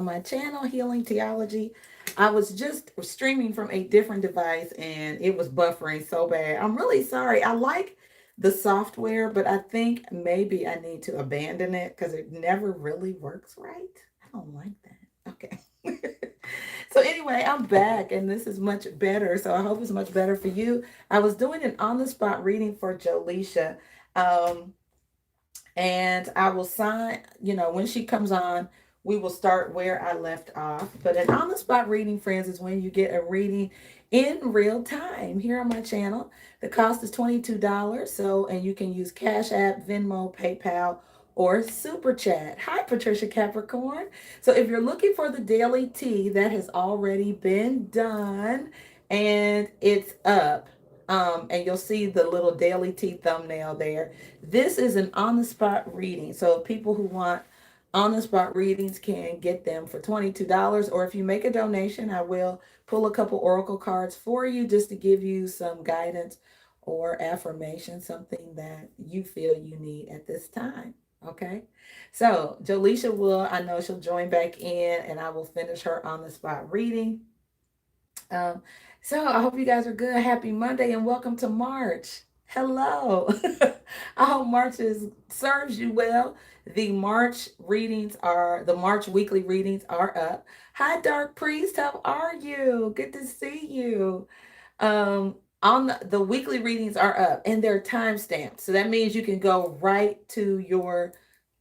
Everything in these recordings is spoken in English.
on my channel, Healing Theology. I was just streaming from a different device and it was buffering so bad. I'm really sorry. I like the software, but I think maybe I need to abandon it because it never really works right. I don't like that. Okay. So anyway, I'm back and this is much better. So I hope it's much better for you. I was doing an on the spot reading for Jolisha. Um, and I will sign, when she comes on, we will start where I left off. But an on the spot reading, friends, is when you get a reading in real time here on my channel. The cost is $22. So, and you can use Cash App, Venmo, PayPal, or Super Chat. Hi, Patricia Capricorn. So, if you're looking for the daily tea, that has already been done and it's up. And you'll see the little daily tea thumbnail there. This is an on the spot reading. So people who want on the spot readings can get them for $22. Or if you make a donation, I will pull a couple oracle cards for you just to give you some guidance or affirmation, something that you feel you need at this time. Okay. So Jolisha will, I know she'll join back in and I will finish her on the spot reading. Um, so I hope you guys are good. Happy Monday and welcome to March. Hello. I hope serves you well. The March weekly readings are up. Hi, Dark Priest. How are you? Good to see you. On the weekly readings are up and they're time stamped. So that means you can go right to your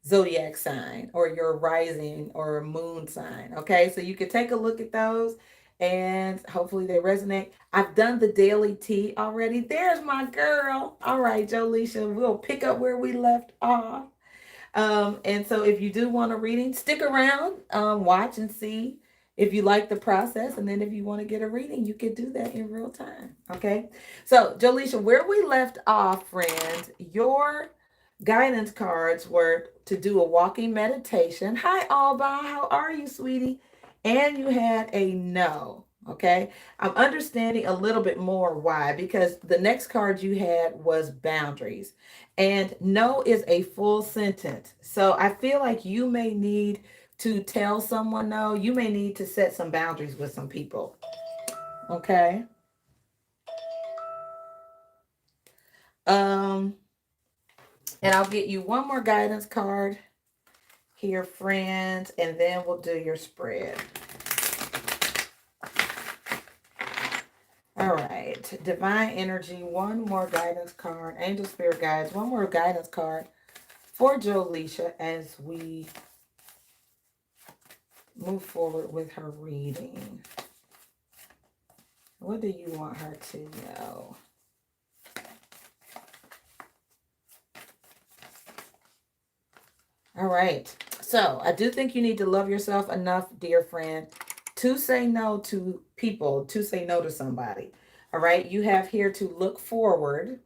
zodiac sign or your rising or moon sign. Okay, so you can take a look at those and hopefully they resonate. I've done the daily tea already. There's my girl. All right, Jolisha, we'll pick up where we left off. And so if you do want a reading, stick around, watch and see if you like the process. And then if you want to get a reading, you can do that in real time. Okay. So, Jolisha, where we left off, friend, your guidance cards were to do a walking meditation. Hi, Alba. How are you, sweetie? And you had a no. Okay. I'm understanding a little bit more why, because the next card you had was boundaries. And no is a full sentence. So I feel like you may need to tell someone no. You may need to set some boundaries with some people. Okay. Um, and I'll get you one more guidance card here, friends, and then we'll do your spread. All right, divine energy, one more guidance card, angel spirit guides, one more guidance card for Jolisha as we move forward with her reading. What do you want her to know? All right, so I do think you need to love yourself enough, dear friend, to say no to people, to say no to somebody. All right, you have here to look forward.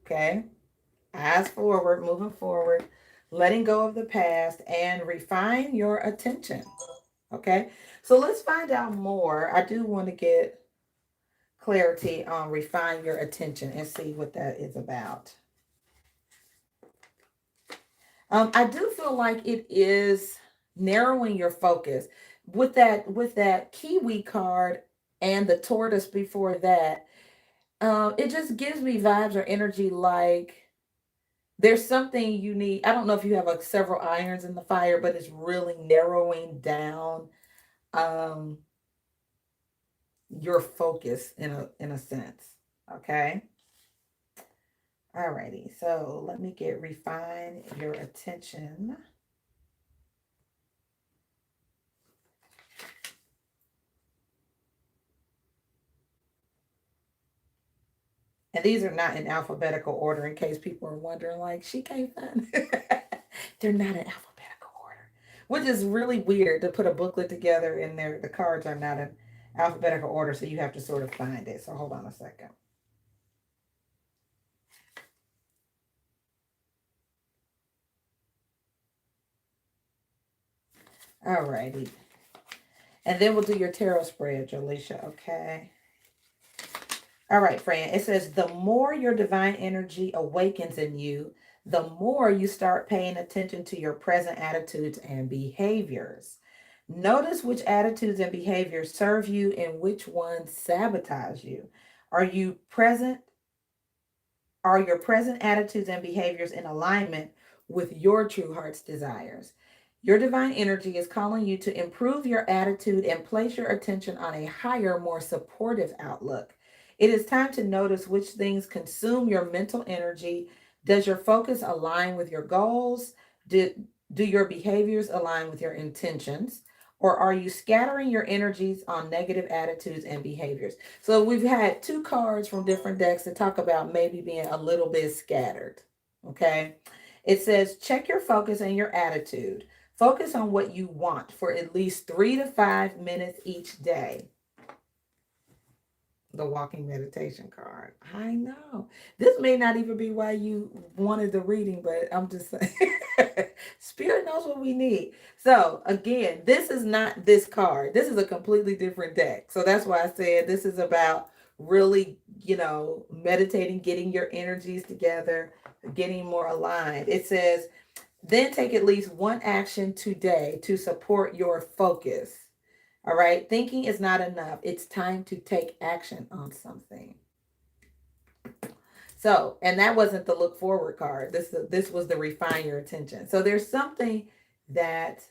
Okay, eyes forward, moving forward, letting go of the past, and refine your attention. Okay, so let's find out more. I do want to get clarity on refine your attention and see what that is about. I do feel like it is narrowing your focus with that kiwi card and the tortoise before that. It just gives me vibes or energy like there's something you need. I don't know if you have like several irons in the fire, but it's really narrowing down um your focus in a sense. Okay. Alrighty. So let me get refine your attention. And these are not in alphabetical order in case people are wondering, like, she can't find. They're not in alphabetical order, which is really weird to put a booklet together and the cards are not in alphabetical order. So you have to sort of find it. So hold on a second. Alrighty. And then we'll do your tarot spread, Jolisha. Okay. All right, friend. It says, the more your divine energy awakens in you, the more you start paying attention to your present attitudes and behaviors. Notice which attitudes and behaviors serve you and which ones sabotage you. Are you present Are your present attitudes and behaviors in alignment with your true heart's desires? Your divine energy is calling you to improve your attitude and place your attention on a higher, more supportive outlook. It is time to notice which things consume your mental energy. Does your focus align with your goals? Do your behaviors align with your intentions? Or are you scattering your energies on negative attitudes and behaviors? So we've had two cards from different decks that talk about maybe being a little bit scattered. Okay. It says, check your focus and your attitude. Focus on what you want for at least 3 to 5 minutes each day. The walking meditation card. I know. This may not even be why you wanted the reading, but I'm just saying. Spirit knows what we need. So, again, this is not this card. This is a completely different deck. So, that's why I said this is about really, meditating, getting your energies together, getting more aligned. It says, then take at least one action today to support your focus. All right. Thinking is not enough. It's time to take action on something. So, and that wasn't the look forward card. This was the refine your attention. So there's something that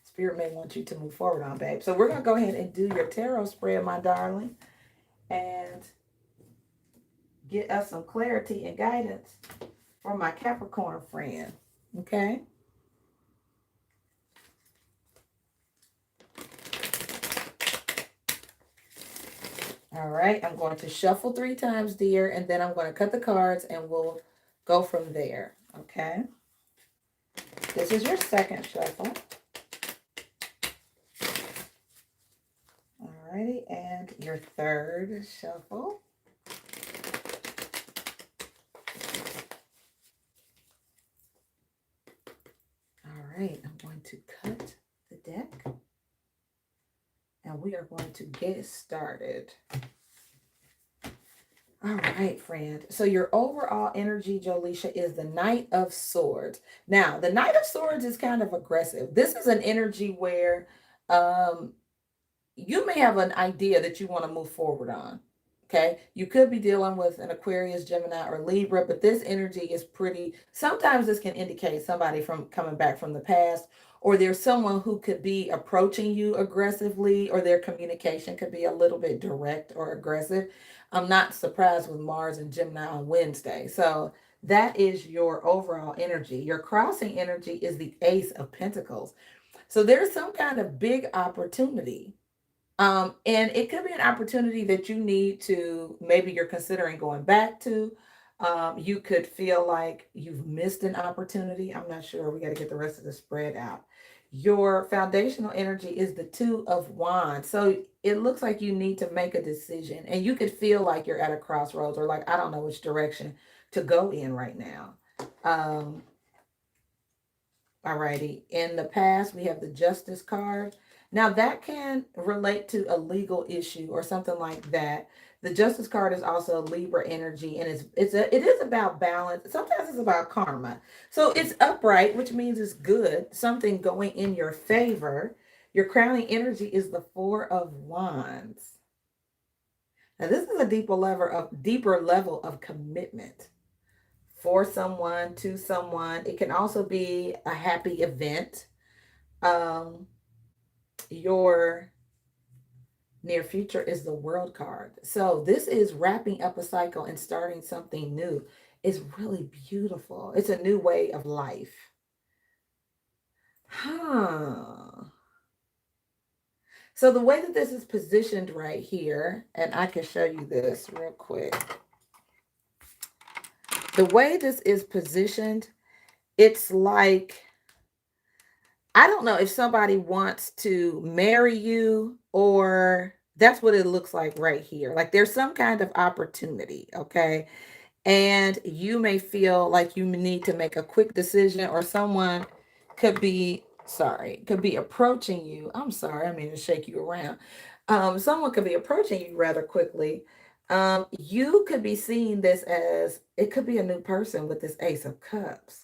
Spirit may want you to move forward on, babe. So we're gonna go ahead and do your tarot spread, my darling, and get us some clarity and guidance from my Capricorn friend. Okay. All right, I'm going to shuffle 3 times, dear, and then I'm going to cut the cards and we'll go from there. Okay. This is your second shuffle. All righty, and your third shuffle. All right, I'm going to cut the deck and we are going to get started. All right, friend. So your overall energy, Jolisha, is the Knight of Swords. Now, the Knight of Swords is kind of aggressive. This is an energy where um, you may have an idea that you want to move forward on. Okay. You could be dealing with an Aquarius, Gemini, or Libra, but this energy is pretty. Sometimes this can indicate somebody from coming back from the past, or there's someone who could be approaching you aggressively, or their communication could be a little bit direct or aggressive. I'm not surprised with Mars and Gemini on Wednesday. So that is your overall energy. Your crossing energy is the Ace of Pentacles. So there's some kind of big opportunity, and it could be an opportunity that you need to, maybe you're considering going back to. You could feel like you've missed an opportunity. I'm not sure. We got to get the rest of the spread out. Your foundational energy is the Two of Wands. So it looks like you need to make a decision, and you could feel like you're at a crossroads, or like, I don't know which direction to go in right now. Um, Alrighty. In the past, we have the Justice card. Now that can relate to a legal issue or something like that. The Justice card is also Libra energy, and it is about balance. Sometimes it's about karma. So it's upright, which means it's good. Something going in your favor. Your crowning energy is the Four of Wands. Now this is a deeper level of commitment for someone, to someone. It can also be a happy event. Um, your near future is the World card. So this is wrapping up a cycle and starting something new. It's really beautiful. It's a new way of life. Huh. So the way that this is positioned right here, and I can show you this real quick. The way this is positioned, it's like, I don't know if somebody wants to marry you, or that's what it looks like right here. Like there's some kind of opportunity, okay? And you may feel like you need to make a quick decision, or someone could be approaching you. I'm sorry, I mean to shake you around. Someone could be approaching you rather quickly. You could be seeing this as, it could be a new person with this Ace of Cups.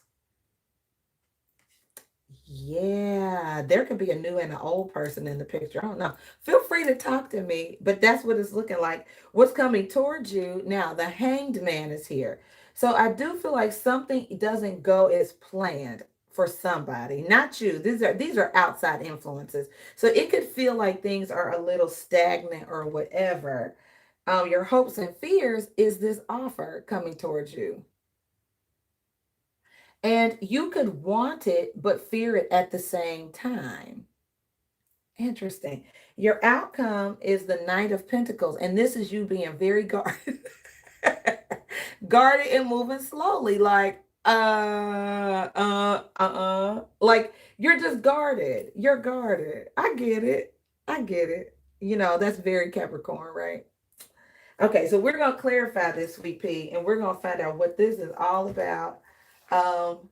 Yeah, there could be a new and an old person in the picture. I don't know. Feel free to talk to me, but that's what it's looking like. What's coming towards you now? The Hanged Man is here. So I do feel like something doesn't go as planned for somebody, not you. These are outside influences. So it could feel like things are a little stagnant or whatever. Your hopes and fears is this offer coming towards you. And you could want it, but fear it at the same time. Interesting. Your outcome is the Knight of Pentacles, and this is you being very guarded, guarded and moving slowly, like like you're just guarded. You're guarded. I get it. I get it. That's very Capricorn, right? Okay, so we're gonna clarify this, sweet pea, and we're gonna find out what this is all about. Um,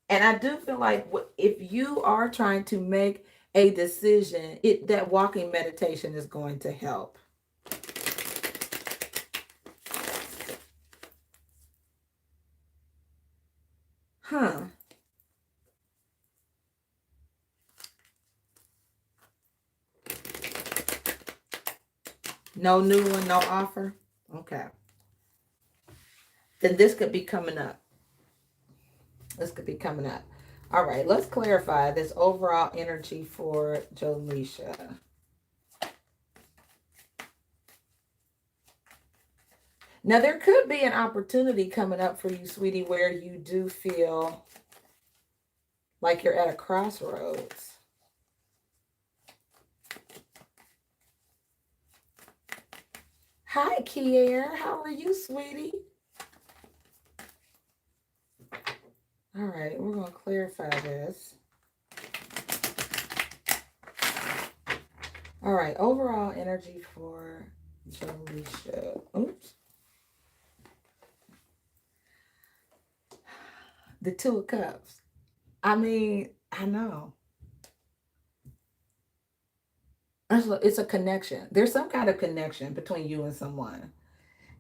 and I do feel like if you are trying to make a decision, that walking meditation is going to help. Huh. No new one, no offer. Okay. Then this could be coming up. This could be coming up. All right, let's clarify this overall energy for Jolisha. Now, there could be an opportunity coming up for you, sweetie, where you do feel like you're at a crossroads. Hi, Kier. How are you, sweetie? All right, we're going to clarify this. All right, overall energy for Jolisha. Oops. The Two of Cups. I mean, I know. It's a connection. There's some kind of connection between you and someone.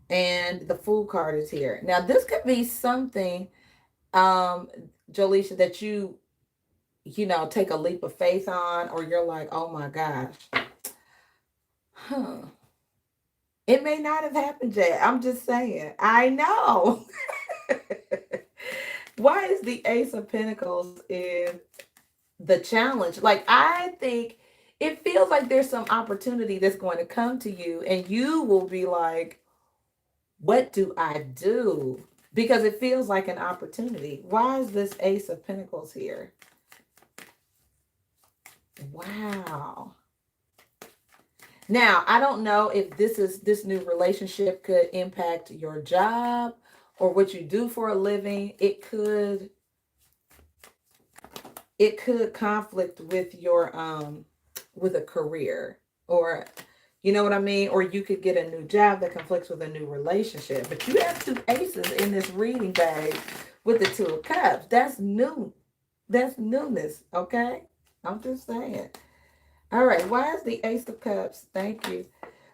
And the Fool card is here. Now, this could be something, um, Jolisha, that take a leap of faith on, or you're like, oh my gosh. Huh. It may not have happened yet. I'm just saying. I know. Why is the Ace of Pentacles in the challenge? Like, I think it feels like there's some opportunity that's going to come to you, and you will be like, what do I do? Because it feels like an opportunity. Why is this Ace of Pentacles here? Wow. Now, I don't know if this new relationship could impact your job or what you do for a living. It could conflict with your with a career, or you know what I mean? Or you could get a new job that conflicts with a new relationship. But you have two aces in this reading bag with the Two of Cups. That's new. That's newness, okay? I'm just saying. All right, why is the Ace of Cups? Thank you.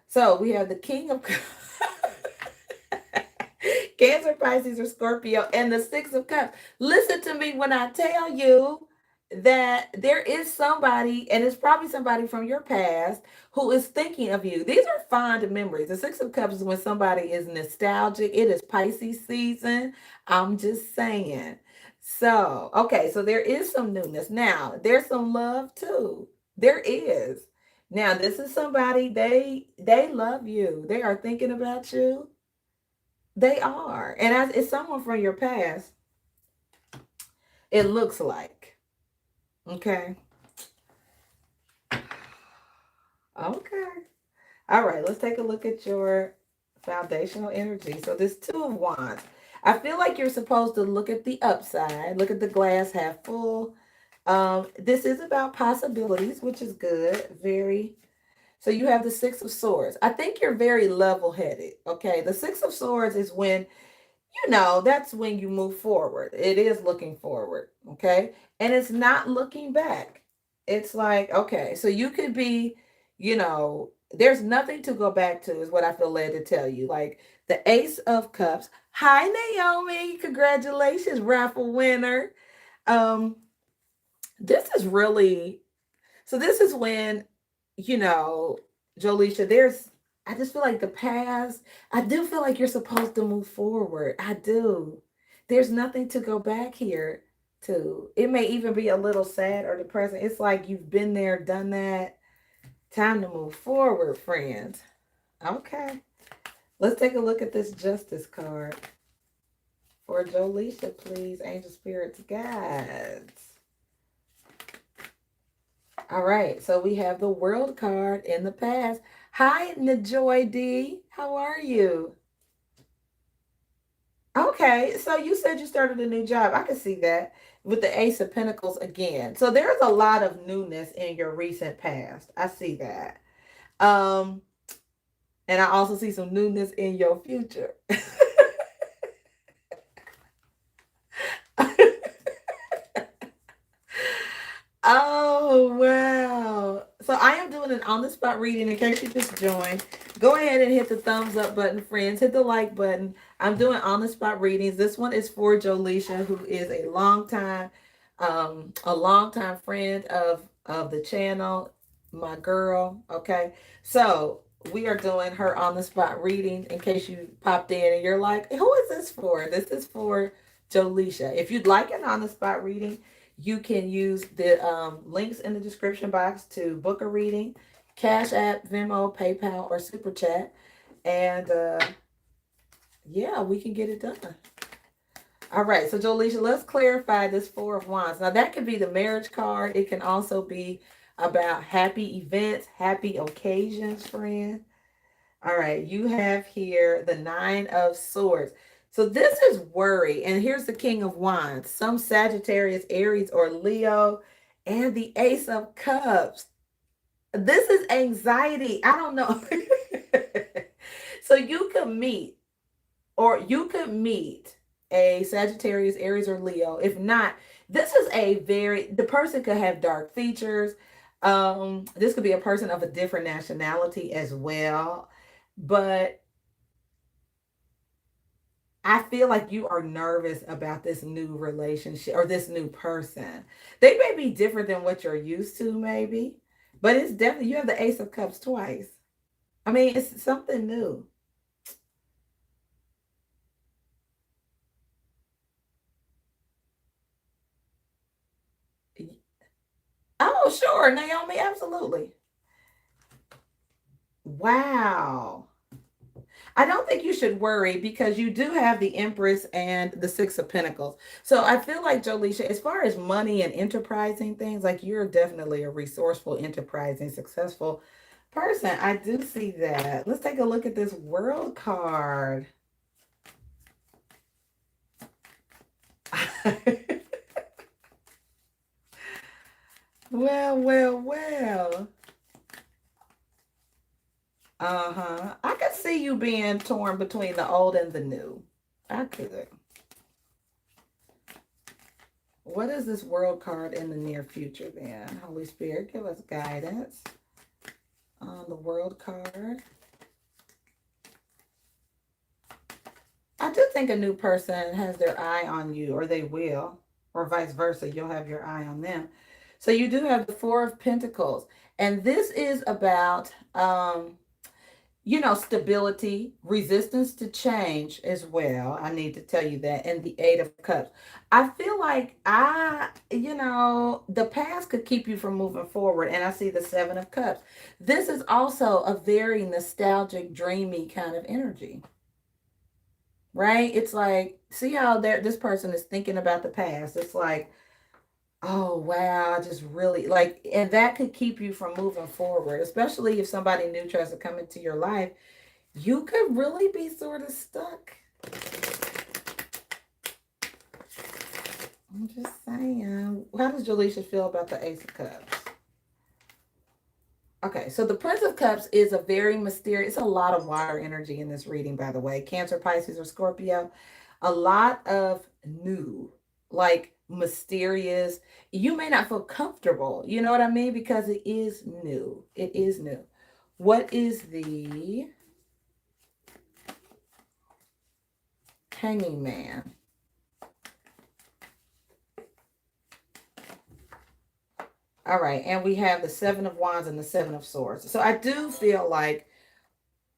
So we have the King of Cups. Cancer, Pisces, or Scorpio, and the Six of Cups. Listen to me when I tell you that there is somebody, and it's probably somebody from your past, who is thinking of you. These are fond memories. The Six of Cups is when somebody is nostalgic. It is Pisces season. I'm just saying. So, okay, so there is some newness. Now, there's some love too. There is. Now, this is somebody, they love you. They are thinking about you. They are. And as it's someone from your past, it looks like. Okay. Okay. All right, let's take a look at your foundational energy. So this Two of Wands. I feel like you're supposed to look at the upside, look at the glass half full. This is about possibilities, which is good. Very. So you have the Six of Swords. I think you're very level-headed. Okay. The Six of Swords is when that's when you move forward. It is looking forward, okay? And it's not looking back. It's like, okay, so you could be, there's nothing to go back to, is what I feel led to tell you. Like the Ace of Cups. Hi, Naomi. Congratulations, raffle winner. Um, This is really, so this is when, you know, Jolisha, I just feel like the past, I do feel like you're supposed to move forward. I do. There's nothing to go back here to. It may even be a little sad or depressing. It's like you've been there, done that. Time to move forward, friends. Okay. Let's take a look at this Justice card for Jolisha, please. Angel Spirits Guides. All right, so we have the World card in the past. Hi, Najoy D. How are you? Okay, so you said you started a new job. I can see that with the Ace of Pentacles again. So there's a lot of newness in your recent past. I see that. Um, and I also see some newness in your future. Oh, wow. So I am doing an on the spot reading in case you just joined. Go ahead and hit the thumbs up button, friends. Hit the like button. I'm doing on the spot readings. This one is for Jolisha, who is a long time friend of the channel, my girl. Okay. So we are doing her on the spot reading in case you popped in and you're like, who is this for? This is for Jolisha. If you'd like an on the spot reading, you can use the links in the description box to book a reading, Cash App, Venmo, PayPal, or Super Chat. And yeah, we can get it done. All right, so Jolisha, let's clarify this Four of Wands. Now, that could be the marriage card. It can also be about happy events, happy occasions, friend. All right, you have here the Nine of Swords. So this is worry. And here's the King of Wands. Some Sagittarius, Aries, or Leo. And the Ace of Cups. This is anxiety. I don't know. So you could meet a Sagittarius, Aries, or Leo. If not, this is the person could have dark features. This could be a person of a different nationality as well. But I feel like you are nervous about this new relationship or this new person. They may be different than what you're used to, maybe, but it's definitely, you have the Ace of Cups twice. I mean, it's something new. Oh, sure, Naomi, absolutely. Wow. I don't think you should worry because you do have the Empress and the Six of Pentacles. So I feel like, Jolisha, as far as money and enterprising things, like you're definitely a resourceful, enterprising, successful person. I do see that. Let's take a look at this World card. Well, well, well. Uh-huh. I could see you being torn between the old and the new. I could. What is this World card in the near future then? Holy Spirit, give us guidance on the World card. I do think a new person has their eye on you, or they will, or vice versa. You'll have your eye on them. So you do have the Four of Pentacles. And this is about stability, resistance to change as well. I need to tell you that. And the Eight of Cups. I feel like the past could keep you from moving forward. And I see the Seven of Cups. This is also a very nostalgic, dreamy kind of energy, right? It's like, see how this person is thinking about the past. It's like, oh wow, I just really like, and that could keep you from moving forward, especially if somebody new tries to come into your life. You could really be sort of stuck. I'm just saying. How does Jolisha feel about the Ace of Cups? Okay, so the Prince of Cups is a very mysterious, a lot of water energy in this reading, by the way. Cancer, Pisces, or Scorpio. A lot of new, like mysterious. You may not feel comfortable, you know what I mean? Because it is new. It is new. What is the Hanging Man? All right. And we have the Seven of Wands and the Seven of Swords. So I do feel like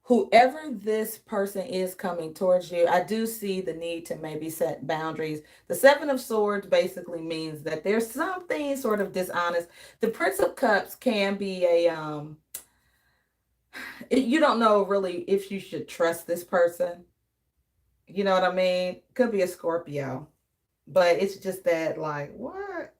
whoever this person is coming towards you, I do see the need to maybe set boundaries. The Seven of Swords basically means that there's something sort of dishonest. The Prince of Cups can be you don't know really if you should trust this person. You know what I mean? Could be a Scorpio, but it's just that, like, what?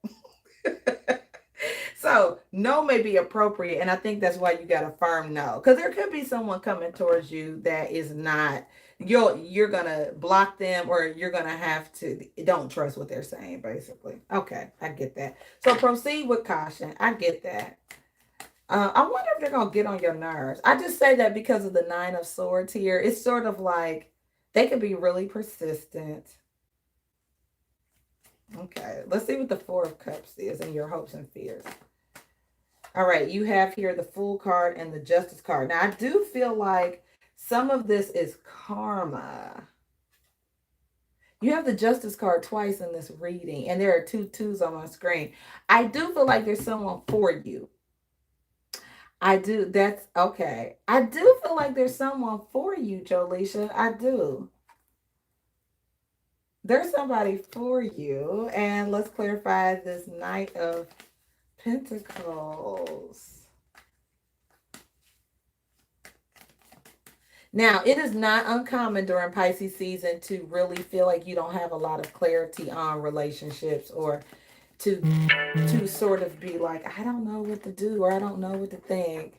So no may be appropriate, and I think that's why you got a firm no, because there could be someone coming towards you that is not. You're gonna block them, or you're gonna have to don't trust what they're saying. Basically, okay, I get that. So proceed with caution. I get that. I wonder if they're gonna get on your nerves. I just say that because of the Nine of Swords here. It's sort of like they could be really persistent. Okay, let's see what the Four of Cups is and your hopes and fears. All right, you have here the Fool card and the Justice card. Now, I do feel like some of this is karma. You have the Justice card twice in this reading, and there are two twos on my screen. I do feel like there's someone for you. I do. That's okay. I do feel like there's someone for you, Jolisha. I do. There's somebody for you. And let's clarify this Knight of Pentacles. Now, it is not uncommon during Pisces season to really feel like you don't have a lot of clarity on relationships, or to sort of be like, I don't know what to do, or I don't know what to think.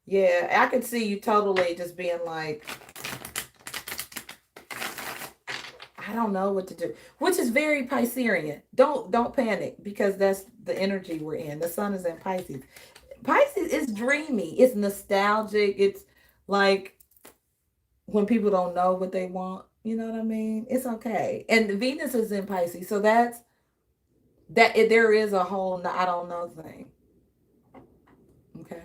Yeah, I could see you totally just being like, I don't know what to do, which is very Piscean. Don't panic, because that's the energy we're in. The sun is in Pisces. Pisces is dreamy. It's nostalgic. It's like when people don't know what they want. You know what I mean? It's okay. And Venus is in Pisces, so there is a whole I don't know thing. Okay.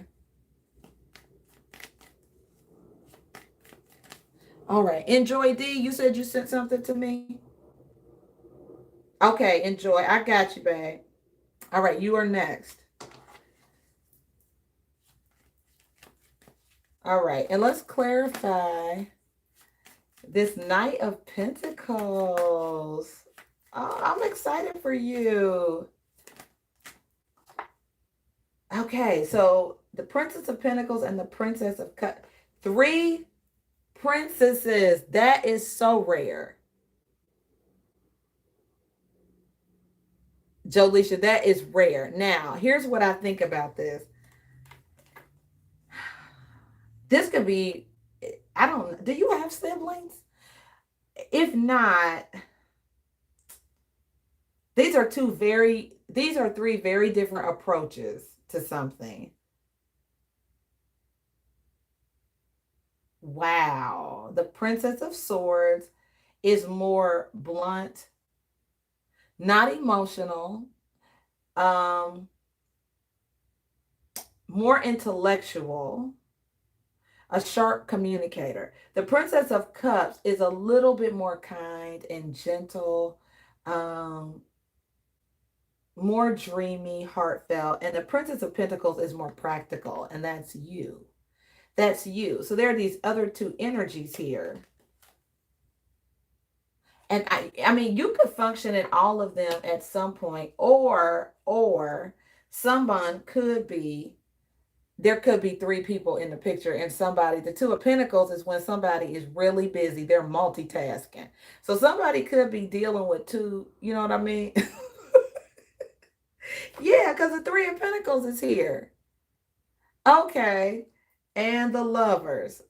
All right. Enjoy D. You said you sent something to me. Okay, enjoy. I got you, babe. All right, you are next. All right, and let's clarify this Knight of Pentacles. Oh, I'm excited for you. Okay, so the Princess of Pentacles and the Princess of Cups. Three princesses. That is so rare. Jolisha, that is rare. Now, here's what I think about this. This could be, I don't, do you have siblings? If not, these are three very different approaches to something. Wow. The Princess of Swords is more blunt, not emotional, um, more intellectual, a sharp communicator. The Princess of Cups is a little bit more kind and gentle, um, more dreamy, heartfelt. And the Princess of Pentacles is more practical, and that's you. That's you. So there are these other two energies here. And I mean, you could function in all of them at some point, or someone could be, there could be three people in the picture, and somebody, the Two of Pentacles is when somebody is really busy, they're multitasking. So somebody could be dealing with two, you know what I mean? Yeah, because the Three of Pentacles is here. Okay. And the Lovers.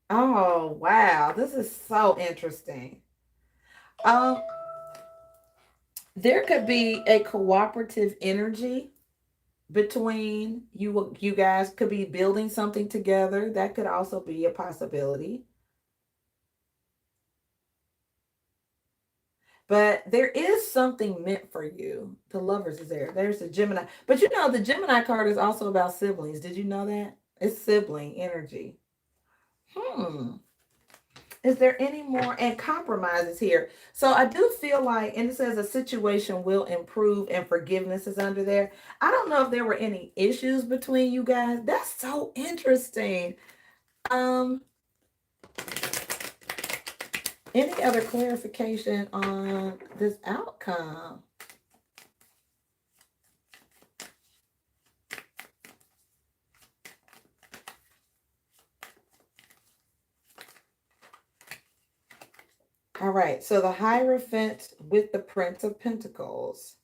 Oh, wow. This is so interesting. Um, there could be a cooperative energy between you. You guys could be building something together. That could also be a possibility. But there is something meant for you. The Lovers is there. There's the Gemini. But you know, the Gemini card is also about siblings. Did you know that? It's sibling energy. Hmm. Is there any more? And compromises here. So I do feel like, and it says a situation will improve and forgiveness is under there. I don't know if there were any issues between you guys. That's so interesting. Um, any other clarification on this outcome? All right, so the Hierophant with the Prince of Pentacles.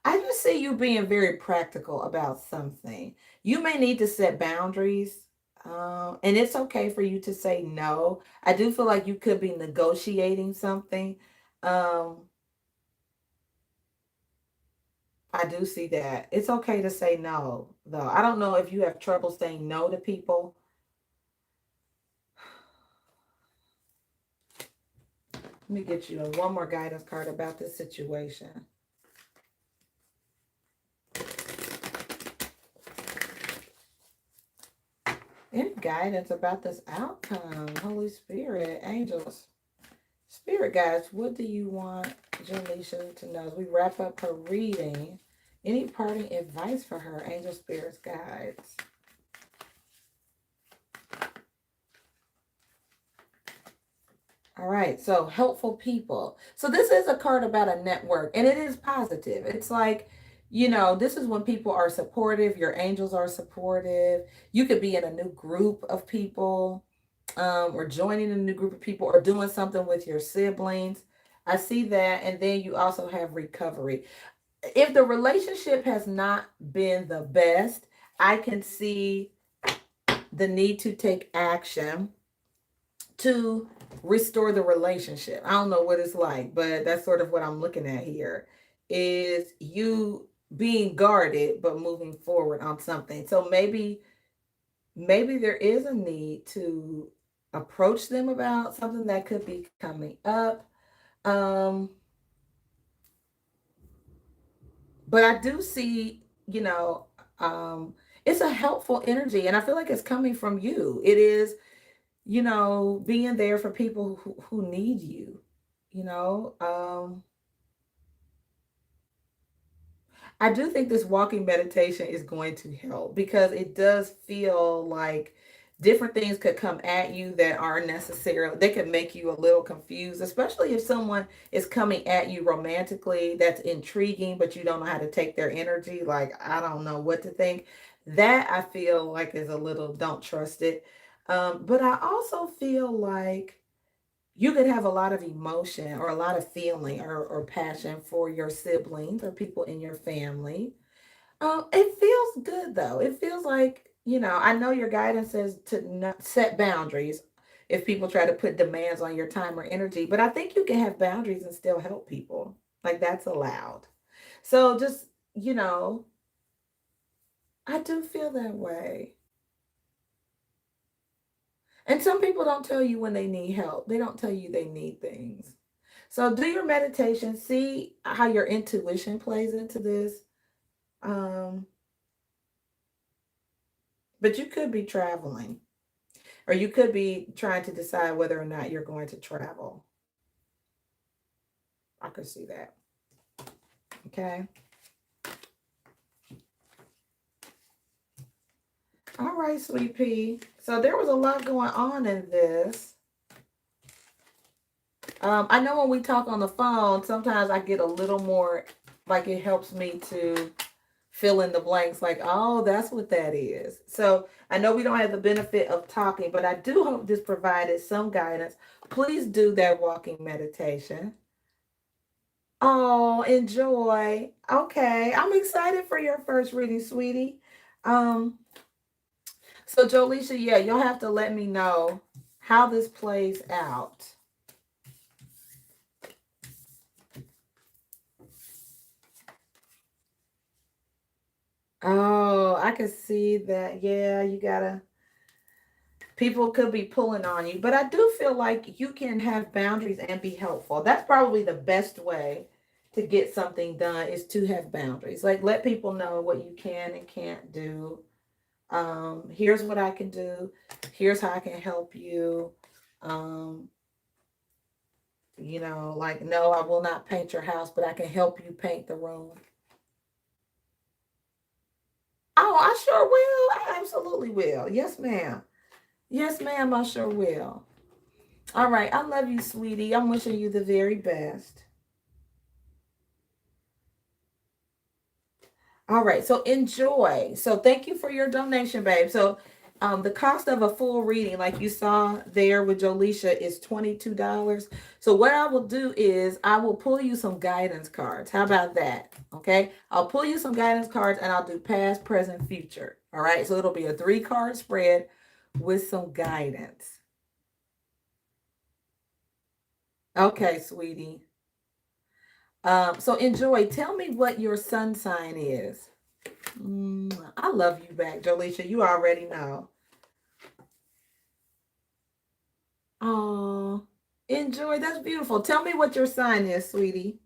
I just see you being very practical about something. You may need to set boundaries, and it's okay for you to say no. I do feel like you could be negotiating something. Um, I do see that. It's okay to say no, though. I don't know if you have trouble saying no to people. Let me get you one more guidance card about this situation. Any guidance about this outcome? Holy Spirit, angels, spirit guides, what do you want Jaleisha to know as we wrap up her reading? Any parting advice for her, angel, spirits, guides? All right, so helpful people. So this is a card about a network, and it is positive. It's like, this is when people are supportive, your angels are supportive. You could be in a new group of people, or joining a new group of people, or doing something with your siblings. I see that. And then you also have recovery. If the relationship has not been the best, I can see the need to take action to restore the relationship. I don't know what it's like, but that's sort of what I'm looking at here, is you being guarded but moving forward on something. So maybe there is a need to approach them about something that could be coming up. Um but I do see, it's a helpful energy, and I feel like it's coming from you. It is, being there for people who need you, you know. I do think this walking meditation is going to help because it does feel like different things could come at you that aren't necessarily, they could make you a little confused, especially if someone is coming at you romantically that's intriguing, but you don't know how to take their energy. Like, I don't know what to think. That I feel like is a little, don't trust it. But I also feel like you could have a lot of emotion or a lot of feeling or passion for your siblings or people in your family. It feels good though. It feels like, I know your guidance says to not set boundaries if people try to put demands on your time or energy, but I think you can have boundaries and still help people. Like, that's allowed. So just, I do feel that way. And some people don't tell you when they need help. They don't tell you they need things. So do your meditation, see how your intuition plays into this. Um, but you could be traveling, or you could be trying to decide whether or not you're going to travel. I could see that. Okay. All right, sweet pea. So there was a lot going on in this. I know when we talk on the phone, sometimes I get a little more, like, it helps me to fill in the blanks, like, oh, that's what that is. So I know we don't have the benefit of talking, but I do hope this provided some guidance. Please do that walking meditation. Oh, enjoy. Okay, I'm excited for your first reading, sweetie. Um, so Jolisha, yeah, you'll have to let me know how this plays out. Oh, I can see that. Yeah, you gotta, people could be pulling on you, but I do feel like you can have boundaries and be helpful. That's probably the best way to get something done is to have boundaries. Like, let people know what you can and can't do. Here's what I can do. Here's how I can help you. Um, like, no, I will not paint your house, but I can help you paint the room. Oh, I sure will. I absolutely will. Yes, ma'am. Yes, ma'am, I sure will. All right. I love you, sweetie. I'm wishing you the very best. All right, so enjoy. So thank you for your donation, babe. So the cost of a full reading, like you saw there with Jolisha, is $22. So what I will do is I will pull you some guidance cards. How about that? Okay, I'll pull you some guidance cards and I'll do past, present, future. All right, so it'll be a 3-card spread with some guidance. Okay, sweetie. So enjoy. Tell me what your sun sign is. I love you back, Jolisha. You already know. Oh, enjoy. That's beautiful. Tell me what your sign is, sweetie.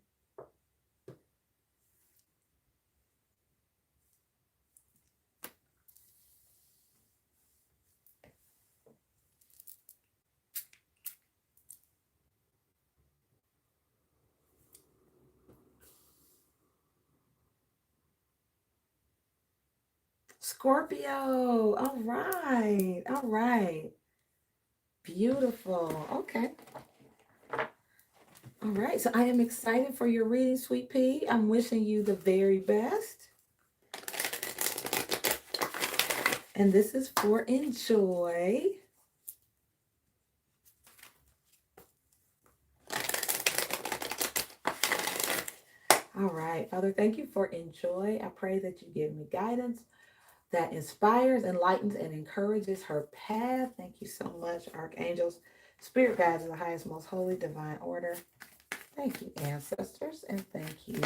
Scorpio. All right. All right. Beautiful. Okay. All right. So I am excited for your reading, sweet pea. I'm wishing you the very best. And this is for enjoy. All right, Father, thank you for enjoy. I pray that you give me guidance that inspires, enlightens, and encourages her path. Thank you so much, archangels, spirit guides of the highest, most holy, divine order. Thank you, ancestors, and thank you,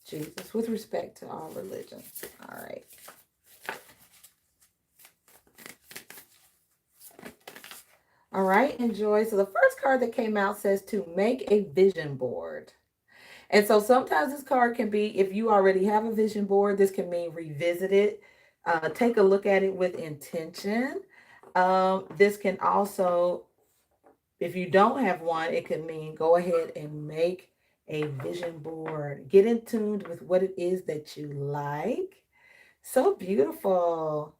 Jesus, with respect to all religions. All right. All right, enjoy. So the first card that came out says to make a vision board. And so sometimes this card can be, if you already have a vision board, this can mean revisit it, take a look at it with intention. This can also, if you don't have one, it could mean go ahead and make a vision board. Get in tune with what it is that you like. So beautiful.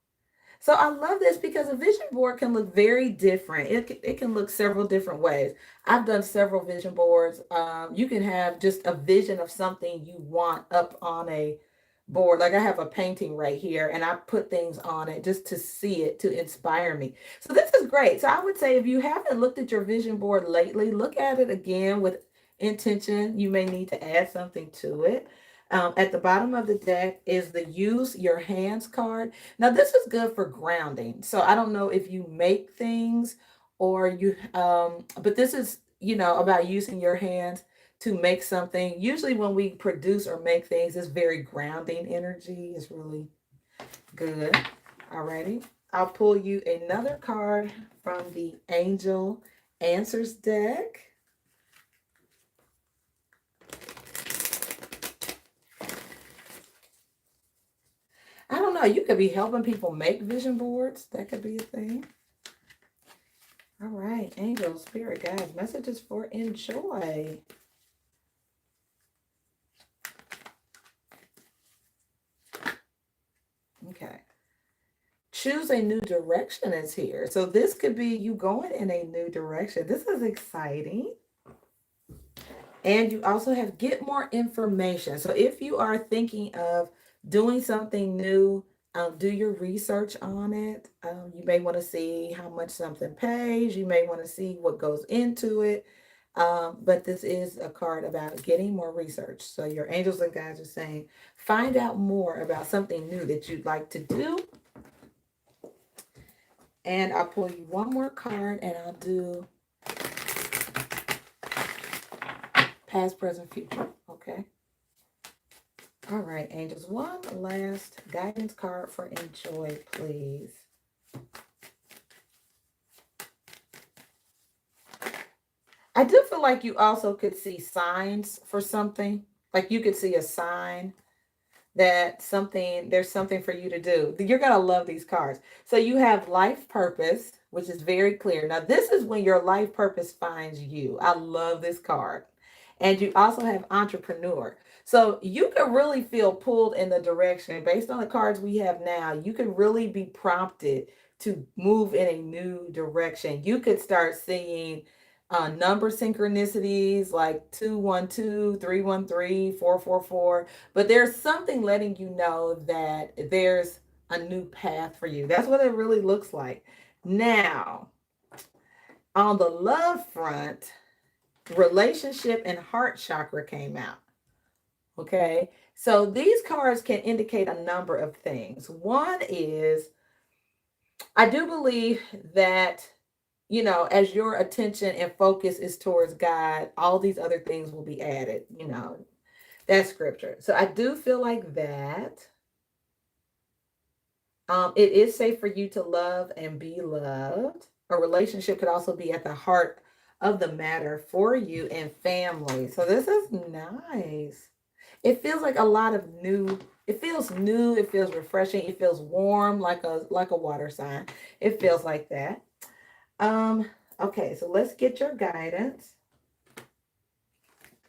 So I love this because a vision board can look very different. It can look several different ways. I've done several vision boards. You can have just a vision of something you want up on a board. Like I have a painting right here and I put things on it just to see it, to inspire me. So this is great. So I would say if you haven't looked at your vision board lately, look at it again with intention. You may need to add something to it. At the bottom of the deck is the use your hands card. Now, this is good for grounding. So I don't know if you make things or but this is, about using your hands to make something. Usually when we produce or make things, it's very grounding energy. It's really good. Alrighty. I'll pull you another card from the Angel Answers deck. I don't know. You could be helping people make vision boards. That could be a thing. All right. Angel, spirit, guides, messages for enjoy. Okay. Choose a new direction is here. So this could be you going in a new direction. This is exciting. And you also have get more information. So if you are thinking of doing something new, do your research on it. You may want to see how much something pays. You may want to see what goes into it. But this is a card about getting more research. So your angels and guides are saying, find out more about something new that you'd like to do. And I'll pull you one more card and I'll do past, present, future. Okay. All right, angels. One last guidance card for enjoy, please. I do feel like you also could see signs for something. Like you could see a sign that there's something for you to do. You're going to love these cards. So you have life purpose, which is very clear. Now, this is when your life purpose finds you. I love this card. And you also have entrepreneur. So you could really feel pulled in the direction based on the cards we have now. You could really be prompted to move in a new direction. You could start seeing number synchronicities like 212, 313, 444. But there's something letting you know that there's a new path for you. That's what it really looks like. Now, on the love front, relationship and heart chakra came out. Okay. So these cards can indicate a number of things. One is, I do believe that, as your attention and focus is towards God, all these other things will be added, that's scripture. So I do feel like that. It is safe for you to love and be loved. A relationship could also be at the heart of the matter for you and family. So this is nice. It feels like a lot of new. It feels new. It feels refreshing. It feels warm, like a water sign. It feels like that. Um. Okay. So let's get your guidance,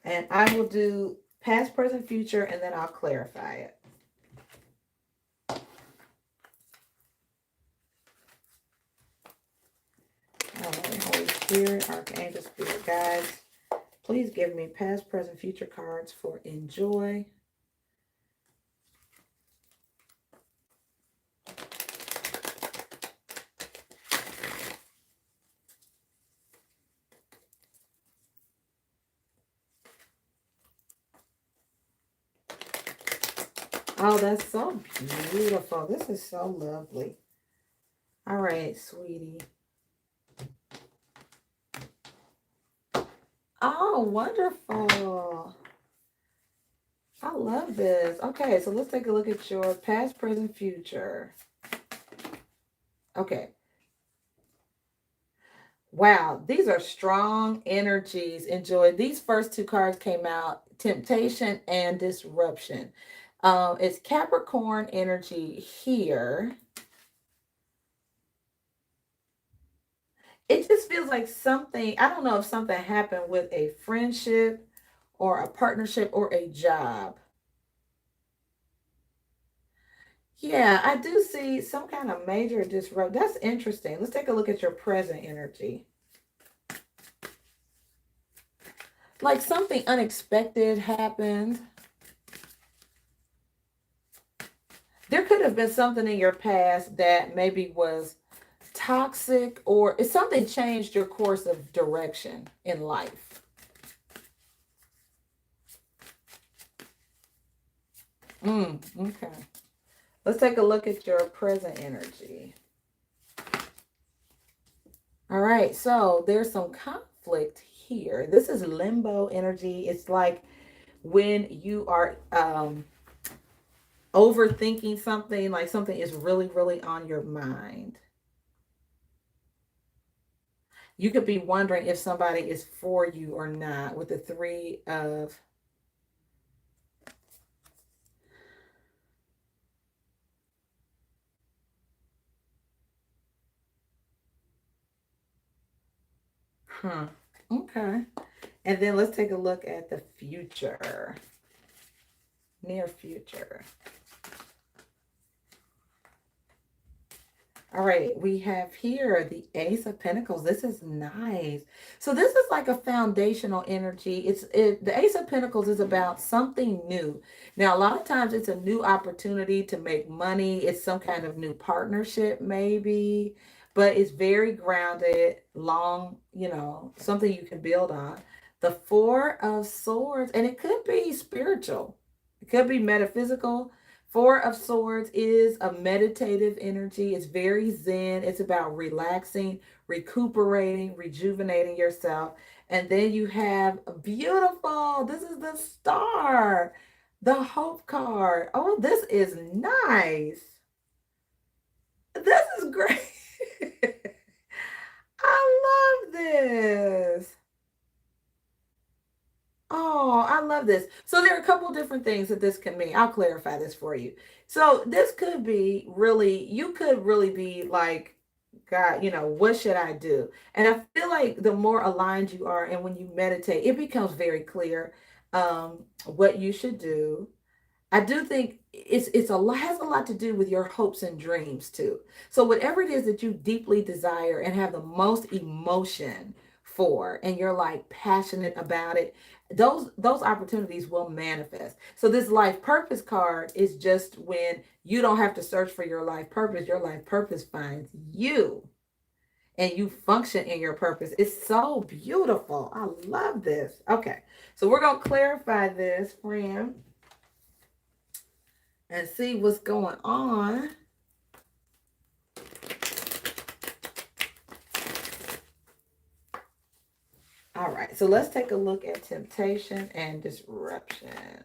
and I will do past, present, future, and then I'll clarify it. All right, Holy Spirit, Archangel, Spirit Guides, please give me past, present, future cards for enjoy. Oh, that's so beautiful. This is so lovely. All right, sweetie. Oh, wonderful. I love this. Okay, so let's take a look at your past, present, future. Okay. Wow, these are strong energies. Enjoy. These first two cards came out, temptation and disruption. It's Capricorn energy here. It just feels like something, I don't know if something happened with a friendship or a partnership or a job. Yeah, I do see some kind of major disrupt. That's interesting. Let's take a look at your present energy. Like something unexpected happened. There could have been something in your past that maybe was toxic, or if something changed your course of direction in life. Okay. Let's take a look at your present energy. All right, so there's some conflict here. This is limbo energy. It's like when you are overthinking something, like something is really, really on your mind. You could be wondering if somebody is for you or not with the three of. Huh. Okay. And then let's take a look at the future, near future. All right, we have here the Ace of Pentacles. This is nice. So this is like a foundational energy. The Ace of Pentacles is about something new. Now, a lot of times it's a new opportunity to make money. It's some kind of new partnership, maybe, but it's very grounded, long, something you can build on. The Four of Swords, and it could be spiritual. It could be metaphysical. Four of Swords is a meditative energy. It's very zen. It's about relaxing, recuperating, rejuvenating yourself. And then you have a beautiful, this is the Star, the Hope card. Oh, this is nice. This is great. I love this. Oh, I love this. So there are a couple different things that this can mean. I'll clarify this for you. So this could be really, you could really be like, God, what should I do? And I feel like the more aligned you are, and when you meditate, it becomes very clear what you should do. I do think it's a lot, has a lot to do with your hopes and dreams too. So whatever it is that you deeply desire and have the most emotion for, and you're like passionate about it, those opportunities will manifest. So this life purpose card is just when you don't have to search for your life purpose. Your life purpose finds you, and you function in your purpose. It's so beautiful. I love this. Okay, so we're gonna clarify this, friend, and see what's going on. All right, so let's take a look at temptation and disruption.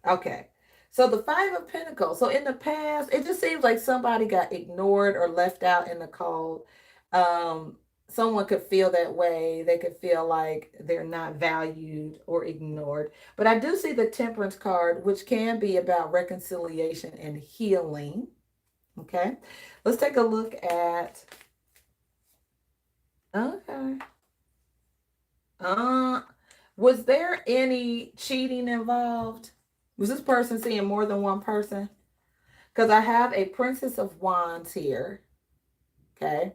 Okay, so the Five of Pentacles. So in the past, it just seems like somebody got ignored or left out in the cold. Um, Someone could feel that way. They could feel like they're not valued or ignored. But I do see the Temperance card, which can be about reconciliation and healing. Okay, let's take a look at. Okay. Uh, was there any cheating involved? Was this person seeing more than one person? Because I have a Princess of Wands here. Okay.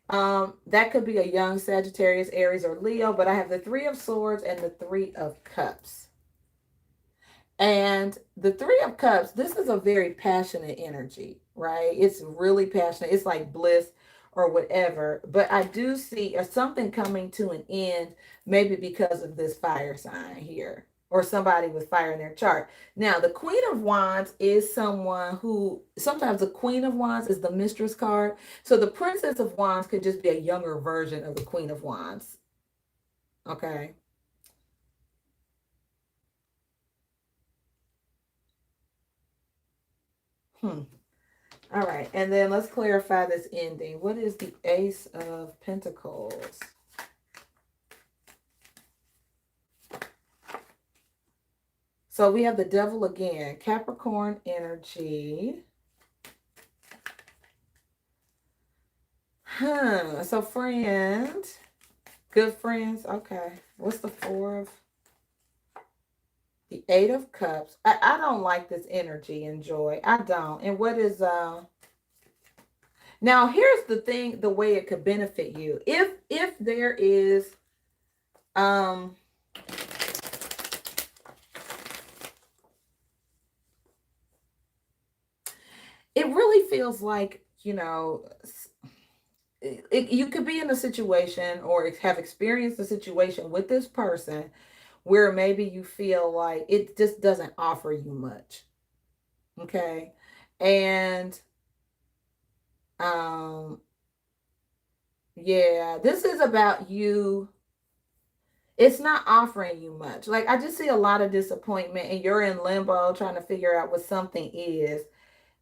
That could be a young Sagittarius, Aries, or Leo, but I have the Three of Swords and the Three of Cups. And the Three of Cups, this is a very passionate energy, right? It's really passionate. It's like bliss or whatever. But I do see something coming to an end, maybe because of this fire sign here, or somebody with fire in their chart. Now, the Queen of Wands is someone who, sometimes the Queen of Wands is the mistress card. So the Princess of Wands could just be a younger version of the Queen of Wands. Okay. Hmm. All right, and then let's clarify this ending. What is the Ace of Pentacles? So we have the Devil again, Capricorn energy. So friend, good friends. Okay, what's the Four of? The Eight of Cups. I don't like this energy and joy. I don't. And what is now here's the thing, the way it could benefit you. If there is it really feels like, you could be in a situation or have experienced a situation with this person where maybe you feel like it just doesn't offer you much. Okay. And um yeah, this is about you. It's not offering you much. Like I just see a lot of disappointment, and you're in limbo trying to figure out what something is.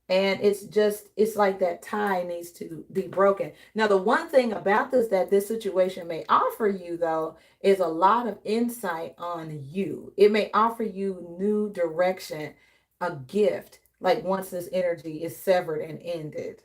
And it's like that tie needs to be broken. Now, the one thing about this that this situation may offer you, though, is a lot of insight on you. It may offer you new direction, a gift, like once this energy is severed and ended.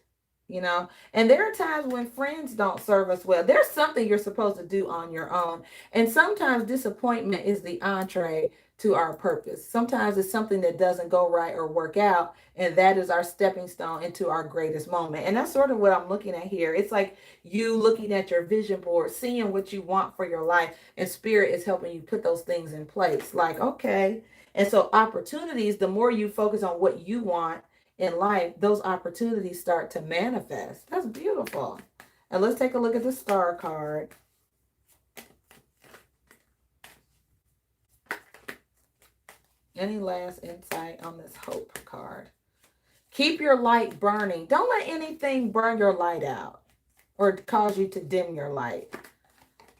And there are times when friends don't serve us well. There's something you're supposed to do on your own. And sometimes disappointment is the entree to our purpose. Sometimes it's something that doesn't go right or work out, and that is our stepping stone into our greatest moment. And that's sort of what I'm looking at here. It's like you looking at your vision board, seeing what you want for your life, and spirit is helping you put those things in place. Like, okay. And so opportunities, the more you focus on what you want in life, those opportunities start to manifest. That's beautiful. And let's take a look at the star card. Any last insight on this hope card? Keep your light burning. Don't let anything burn your light out or cause you to dim your light.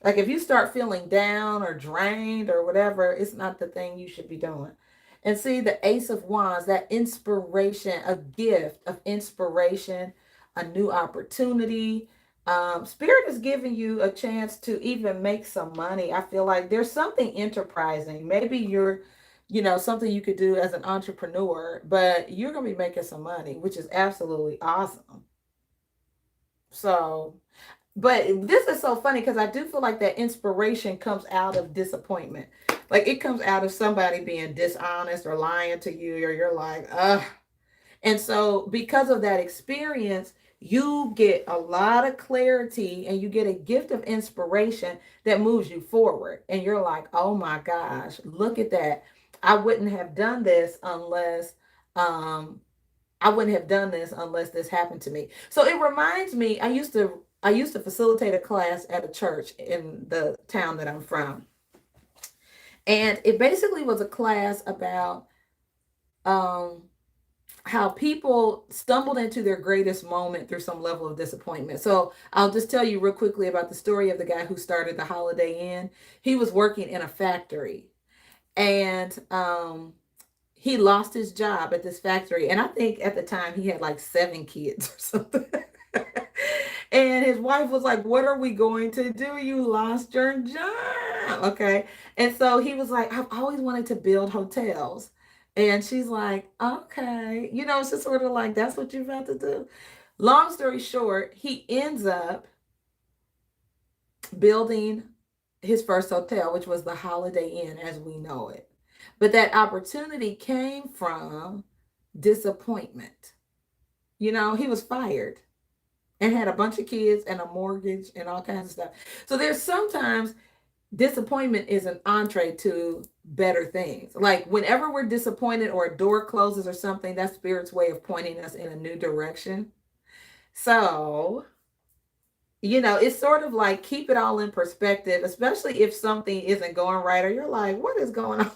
Like if you start feeling down or drained or whatever, it's not the thing you should be doing. And see the Ace of Wands, that inspiration, a gift of inspiration, a new opportunity, Spirit is giving you a chance to even make some money. I feel like there's something enterprising. Maybe you're, something you could do as an entrepreneur, but you're going to be making some money, which is absolutely awesome. So, but this is so funny because I do feel like that inspiration comes out of disappointment. Like it comes out of somebody being dishonest or lying to you, or you're like, ugh. And so, because of that experience, you get a lot of clarity and you get a gift of inspiration that moves you forward. And you're like, oh my gosh, look at that. I wouldn't have done this unless um, this happened to me. So it reminds me, I used to facilitate a class at a church in the town that I'm from. And it basically was a class about um how people stumbled into their greatest moment through some level of disappointment. So I'll just tell you real quickly about the story of the guy who started the Holiday Inn. He was working in a factory, and he lost his job at this factory. And I think at the time he had like 7 kids or something. And his wife was like, what are we going to do? You lost your job. Okay. And so he was like, I've always wanted to build hotels. And she's like, okay. It's just sort of like, that's what you've got to do. Long story short, he ends up building his first hotel, which was the Holiday Inn as we know it. But that opportunity came from disappointment. He was fired and had a bunch of kids and a mortgage and all kinds of stuff. So there's sometimes disappointment is an entree to better things. Like whenever we're disappointed or a door closes or something, that's Spirit's way of pointing us in a new direction. So, it's sort of like keep it all in perspective, especially if something isn't going right or you're like, what is going on?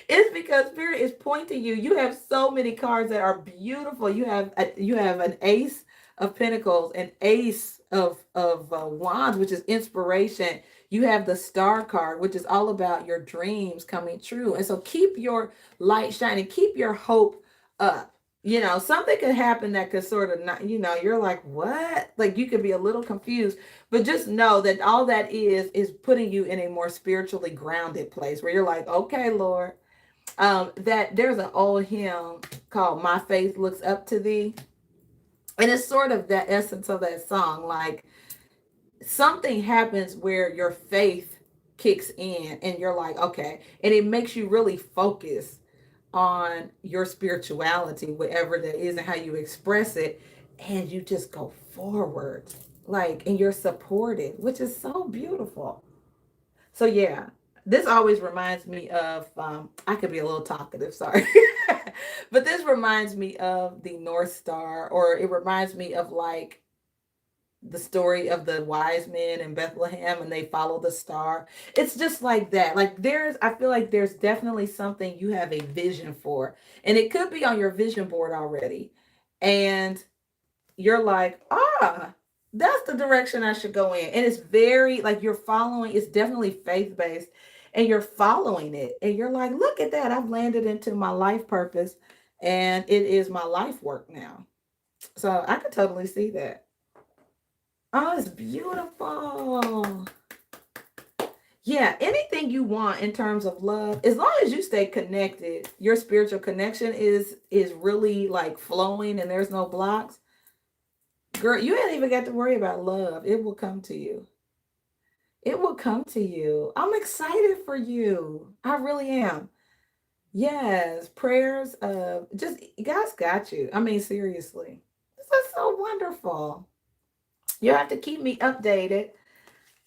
It's because Spirit is pointing you. You have so many cards that are beautiful. You have an Ace of Pentacles, an Ace of Wands, which is inspiration. You have the Star card, which is all about your dreams coming true. And so keep your light shining, keep your hope up. Something could happen that could sort of not, you're like, what? Like you could be a little confused, but just know that all that is putting you in a more spiritually grounded place where you're like, okay, Lord, that there's an old hymn called My Faith Looks Up to Thee. And it's sort of that essence of that song. Like something happens where your faith kicks in and you're like, okay. And it makes you really focus on your spirituality, whatever that is, and how you express it. And you just go forward. Like, and you're supported, which is so beautiful. So yeah, this always reminds me of I could be a little talkative, sorry. But this reminds me of the North Star, or it reminds me of like the story of the wise men in Bethlehem and they follow the star. It's just like that. Like I feel like there's definitely something you have a vision for. And it could be on your vision board already. And you're like, that's the direction I should go in. And it's very like you're following, it's definitely faith based, and you're following it. And you're like, look at that. I've landed into my life purpose and it is my life work now. So I could totally see that. Oh, it's beautiful. Yeah, anything you want in terms of love, as long as you stay connected, your spiritual connection is really like flowing and there's no blocks. Girl, you ain't even got to worry about love. It will come to you. It will come to you. I'm excited for you. I really am. Yes, prayers of just God's got you. I mean, seriously. This is so wonderful. You have to keep me updated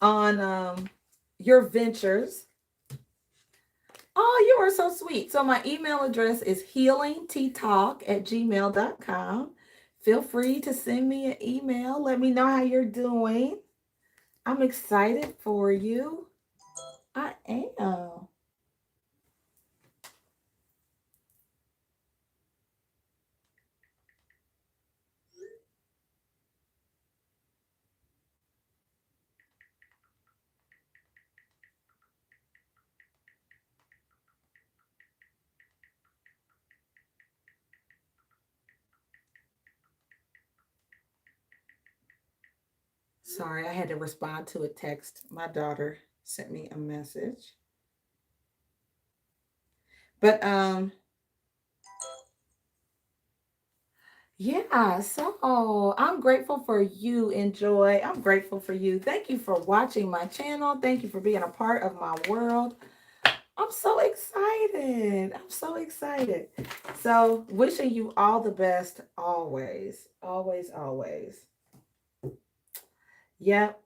on your ventures. Oh, you are so sweet. So my email address is healingttalk@gmail.com. Feel free to send me an email. Let me know how you're doing. I'm excited for you. I am. Sorry, I had to respond to a text. My daughter sent me a message. But yeah, so I'm grateful for you, Enjoy. I'm grateful for you. Thank you for watching my channel. Thank you for being a part of my world. I'm so excited. I'm so excited. So, wishing you all the best always. Always, always. Yep.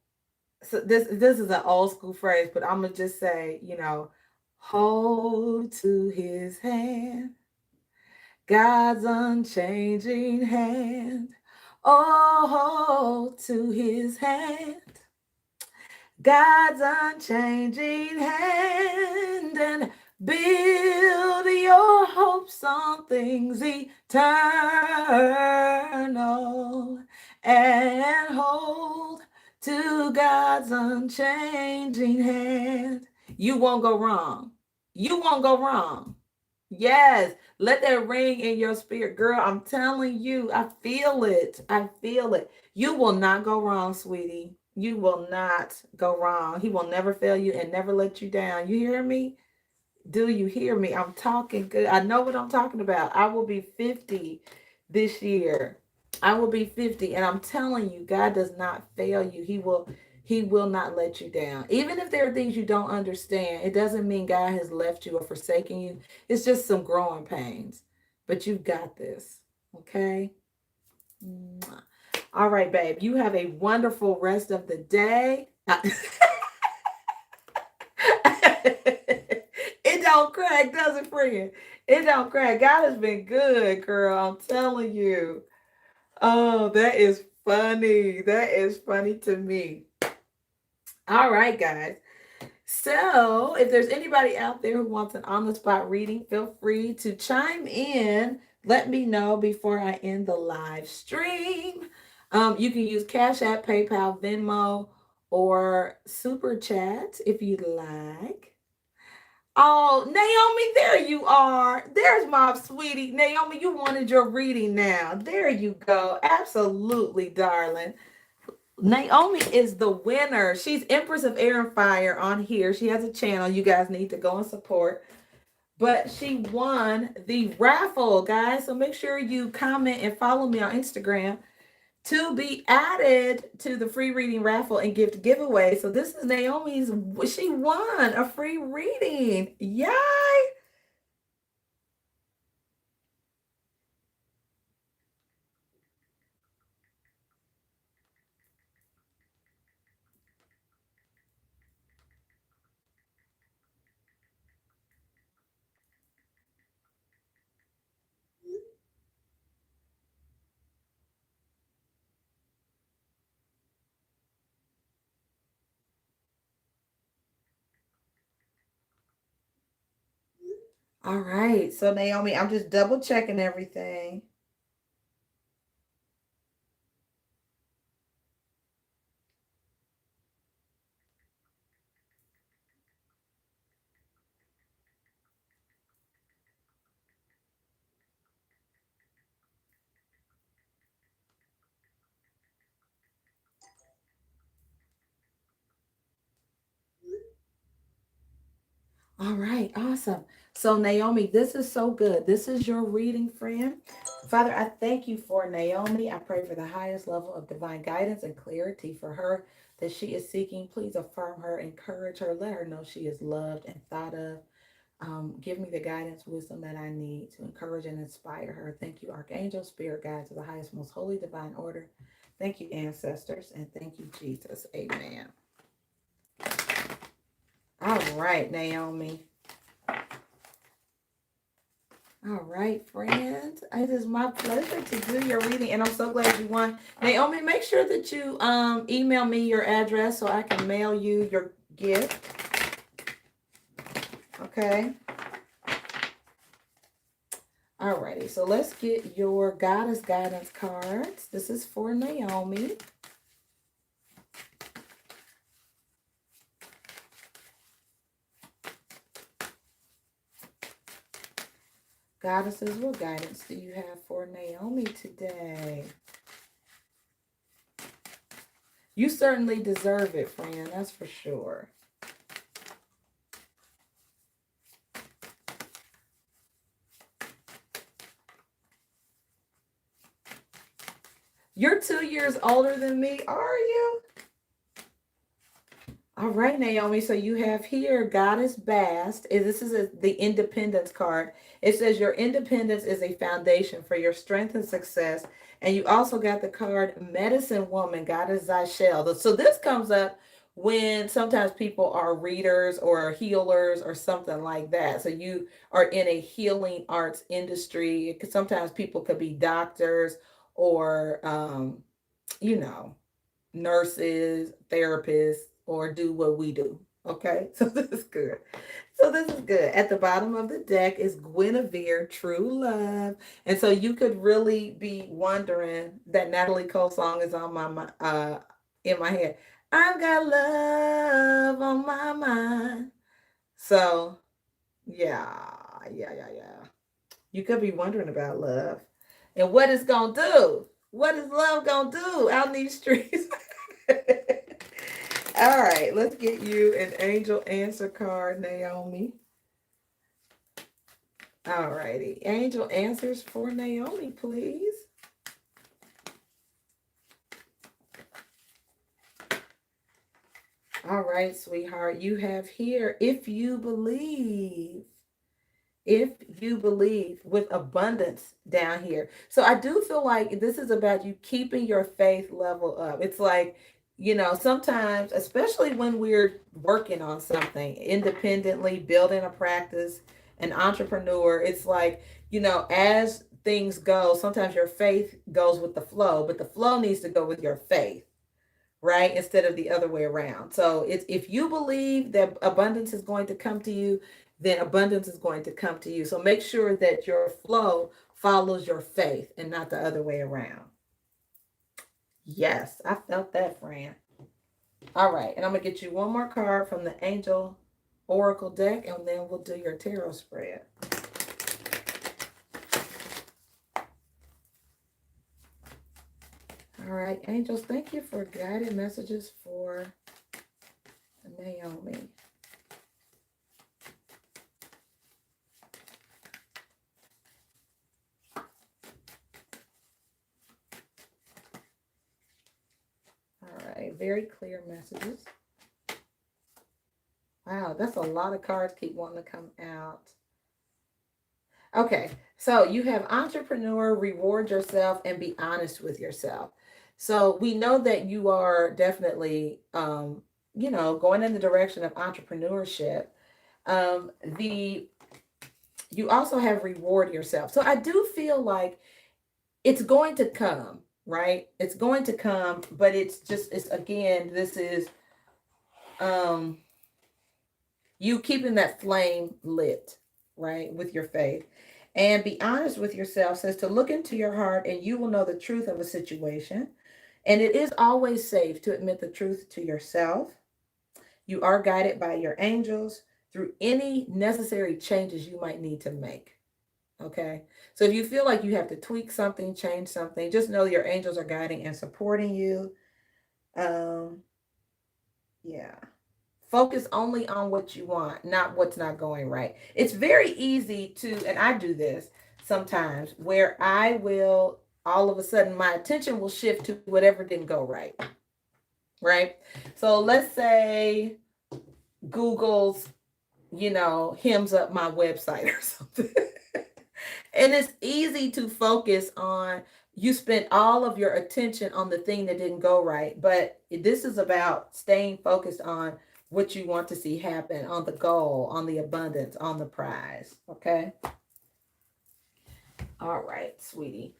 So this is an old school phrase, but I'm gonna just say, hold to his hand, God's unchanging hand. Oh, hold to his hand, God's unchanging hand, and build your hopes on things eternal, and hold to God's unchanging hand. You won't go wrong. You won't go wrong. Yes, let that ring in your spirit, girl. I'm telling you, I feel it. I feel it. You will not go wrong, sweetie. You will not go wrong. He will never fail you and never let you down. You hear me? Do you hear me? I'm talking good. I know what I'm talking about. I will be 50 this year. I will be 50, and I'm telling you, God does not fail you. He will not let you down. Even if there are things you don't understand, it doesn't mean God has left you or forsaken you. It's just some growing pains. But you've got this. Okay? Mwah. All right, babe. You have a wonderful rest of the day. It don't crack, does it, friend? It don't crack. God has been good, girl. I'm telling you. Oh, that is funny. That is funny to me. All right, guys. So, if there's anybody out there who wants an on the spot reading, feel free to chime in. Let me know before I end the live stream. You can use Cash App, PayPal, Venmo, or Super Chat if you'd like. Oh, Naomi, there you are. There's my sweetie. Naomi, you wanted your reading now. There you go. Absolutely, darling. Naomi is the winner. She's Empress of Air and Fire on here. She has a channel you guys need to go and support. But she won the raffle, guys. So make sure you comment and follow me on Instagram to be added to the free reading raffle and gift giveaway. So this is Naomi's. She won a free reading. Yay! All right. So Naomi, I'm just double checking everything. All right, awesome. So, Naomi, this is so good. This is your reading, friend. Father, I thank you for Naomi. I pray for the highest level of divine guidance and clarity for her that she is seeking. Please affirm her, encourage her, let her know she is loved and thought of. Give me the guidance, wisdom that I need to encourage and inspire her. Thank you, Archangel, Spirit Guides of the highest, most holy, divine order. Thank you, ancestors, and thank you, Jesus. Amen. All right, Naomi. All right, friends. It is my pleasure to do your reading, and I'm so glad you won. Naomi, make sure that you email me your address so I can mail you your gift. Okay. All righty. So let's get your Goddess Guidance cards. This is for Naomi. Goddesses, what guidance do you have for Naomi today? You certainly deserve it, friend. That's for sure. You're 2 years older than me, are you? All right, Naomi. So you have here Goddess Bast. This is the Independence card. It says your independence is a foundation for your strength and success. And you also got the card Medicine Woman, Goddess Zyshel. So this comes up when sometimes people are readers or healers or something like that. So you are in a healing arts industry. Sometimes people could be doctors or, you know, nurses, therapists, or do what we do. Okay, so this is good. So this is good. At the bottom of the deck is Guinevere, True Love. And so you could really be wondering that Natalie Cole song is on in my head. I've got love on my mind. So yeah, yeah. You could be wondering about love and what it's gonna do. What is love gonna do out in these streets? All right, let's get you an angel answer card, Naomi. All righty. Angel answers for Naomi, please. All right, sweetheart. You have here, if you believe. If you believe, with abundance down here. So I do feel like this is about you keeping your faith level up. It's like, sometimes, especially when we're working on something independently, building a practice, an entrepreneur, it's like, as things go, sometimes your faith goes with the flow, but the flow needs to go with your faith, right? Instead of the other way around. So it's, if you believe that abundance is going to come to you, then abundance is going to come to you. So make sure that your flow follows your faith and not the other way around. Yes, I felt that, friend. All right, and I'm gonna get you one more card from the Angel Oracle deck, and then we'll do your tarot spread. All right, angels, thank you for guided messages for Naomi. All right, very clear messages. Wow, that's a lot of cards keep wanting to come out. Okay, so you have entrepreneur, reward yourself, and be honest with yourself. So we know that you are definitely, going in the direction of entrepreneurship. The You also have reward yourself. So I do feel like it's going to come, right? It's going to come, but it's again, this is um you keeping that flame lit, right, with your faith. And be honest with yourself says to look into your heart and you will know the truth of a situation. And it is always safe to admit the truth to yourself. You are guided by your angels through any necessary changes you might need to make. Okay. So if you feel like you have to tweak something, change something, just know your angels are guiding and supporting you. Um, yeah. Focus only on what you want, not what's not going right. It's very easy to, and I do this sometimes, where I will all of a sudden my attention will shift to whatever didn't go right. Right. So let's say Google's, hems up my website or something. And it's easy to focus on, you spent all of your attention on the thing that didn't go right. But this is about staying focused on what you want to see happen, on the goal, on the abundance, on the prize. Okay. All right, sweetie.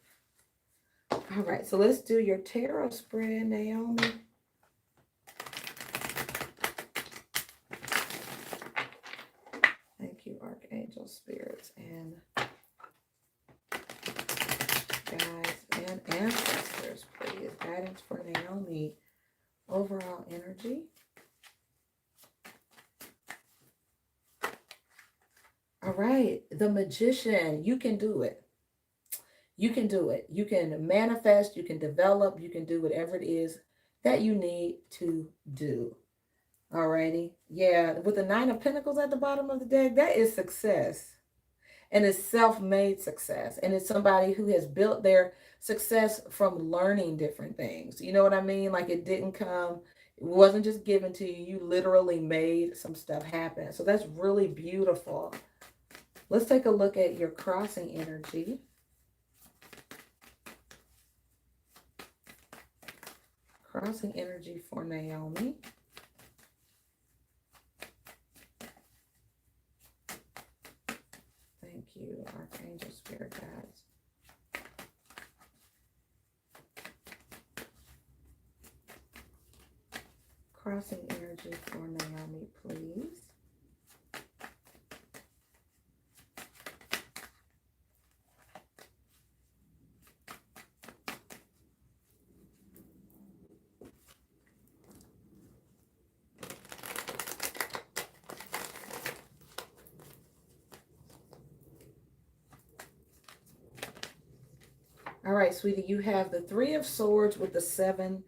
All right, so let's do your tarot spread, Naomi. Thank you, Archangel Spirits and guides and ancestors, please. Guidance for Naomi. Overall energy. All right, the Magician. You can do it. You can do it. You can manifest, you can develop, you can do whatever it is that you need to do. Alrighty. Yeah, with the Nine of Pentacles at the bottom of the deck, that is success. And it's self-made success. And it's somebody who has built their success from learning different things. You know what I mean? Like it didn't come, it wasn't just given to you. You literally made some stuff happen. So that's really beautiful. Let's take a look at your crossing energy. Crossing energy for Naomi. Thank you, Archangel Spirit Guides. Crossing energy for Naomi, please. All right, sweetie, you have the Three of Swords with the Seven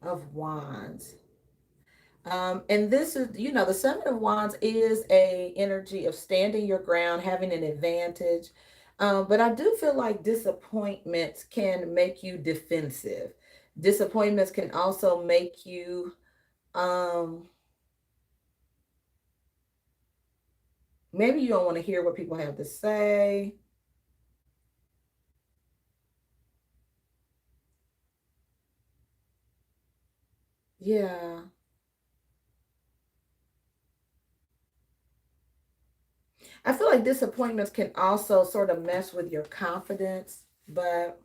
of Wands. And this is, you know, the Seven of Wands is a energy of standing your ground, having an advantage. But I do feel like disappointments can make you defensive. Disappointments can also make you, maybe you don't want to hear what people have to say. Yeah. I feel like disappointments can also sort of mess with your confidence, but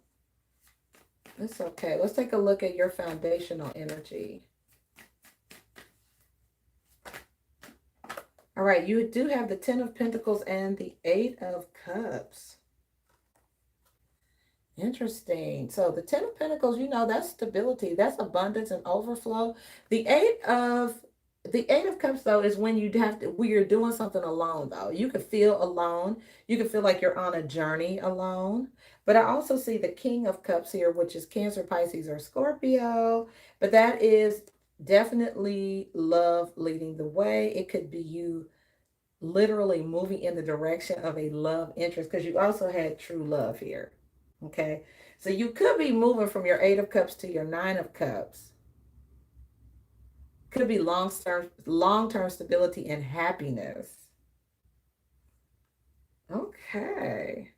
it's okay. Let's take a look at your foundational energy. All right, you do have the Ten of Pentacles and the Eight of Cups. Interesting. So the Ten of Pentacles, you know, that's stability, that's abundance and overflow. The Eight of Cups, though, is when you have to, when you're doing something alone, though. You could feel alone. You could feel like you're on a journey alone. But I also see the King of Cups here, which is Cancer, Pisces, or Scorpio. But that is definitely love leading the way. It could be you literally moving in the direction of a love interest, because you also had true love here. Okay. So you could be moving from your Eight of Cups to your Nine of Cups. Could be long-term stability and happiness. Okay.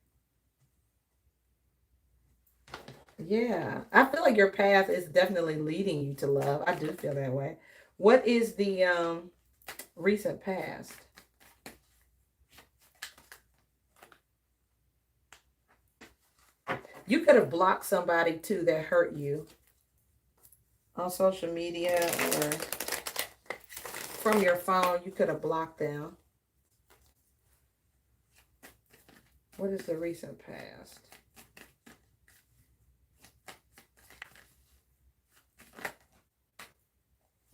Yeah. I feel like your path is definitely leading you to love. I do feel that way. What is the recent past? You could have blocked somebody too that hurt you on social media or from your phone. You could have blocked them. What is the recent past?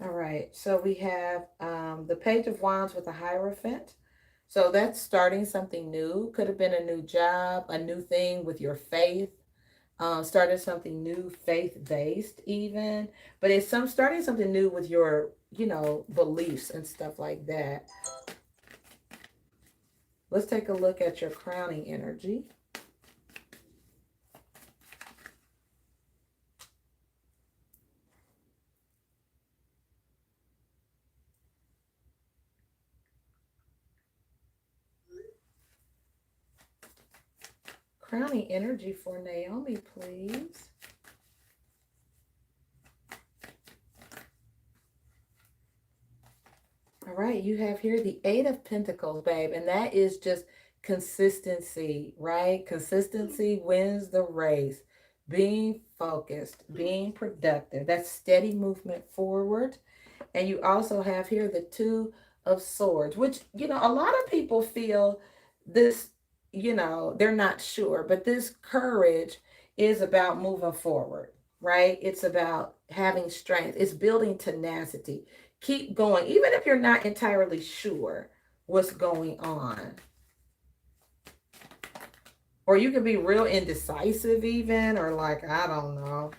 All right, so we have the Page of Wands with a Hierophant. So that's starting something new. Could have been a new job, a new thing with your faith. Starting something new, faith-based even. But it's starting something new with your, beliefs and stuff like that. Let's take a look at your crowning energy. Crowning energy for Naomi, please. All right, you have here the Eight of Pentacles, babe, and that is just consistency, right? Consistency wins the race. Being focused, being productive. That's steady movement forward. And you also have here the Two of Swords, which, a lot of people feel this, they're not sure, but this courage is about moving forward, right? It's about having strength. It's building tenacity. Keep going, even if you're not entirely sure what's going on. Or you can be real indecisive even, or like, I don't know.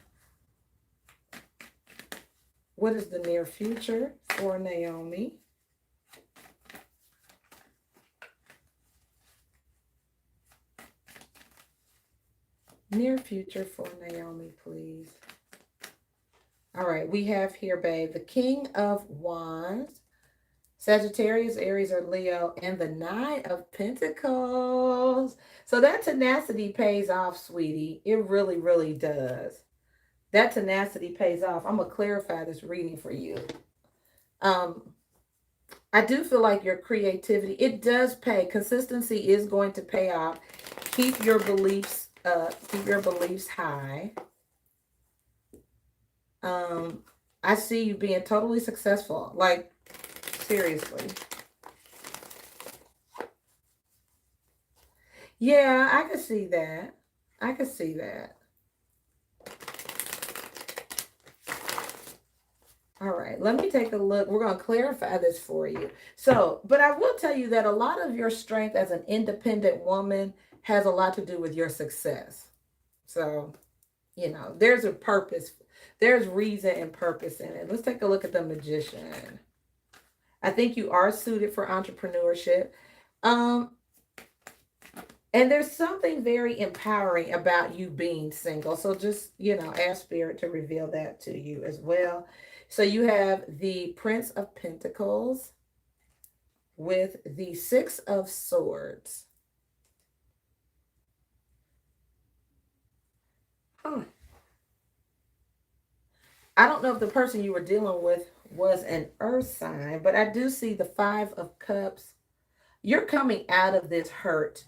What is the near future for Naomi? Near future for Naomi, please. All right, we have here, babe, the King of Wands, Sagittarius, Aries, or Leo, and the Nine of Pentacles. So that tenacity pays off, sweetie. It really, really does. That tenacity pays off. I'm going to clarify this reading for you. I do feel like your creativity, it does pay. Consistency is going to pay off. Keep your beliefs keep your beliefs high. I see you being totally successful. Like, seriously. Yeah, I can see that. I can see that. All right, let me take a look. We're going to clarify this for you. So, but I will tell you that a lot of your strength as an independent woman has a lot to do with your success. So, you know, there's a purpose. There's reason and purpose in it. Let's take a look at the Magician. I think you are suited for entrepreneurship. And there's something very empowering about you being single. So just, you know, ask Spirit to reveal that to you as well. So you have the Prince of Pentacles with the Six of Swords. Huh. I don't know if the person you were dealing with was an earth sign, but I do see the Five of Cups. You're coming out of this hurt.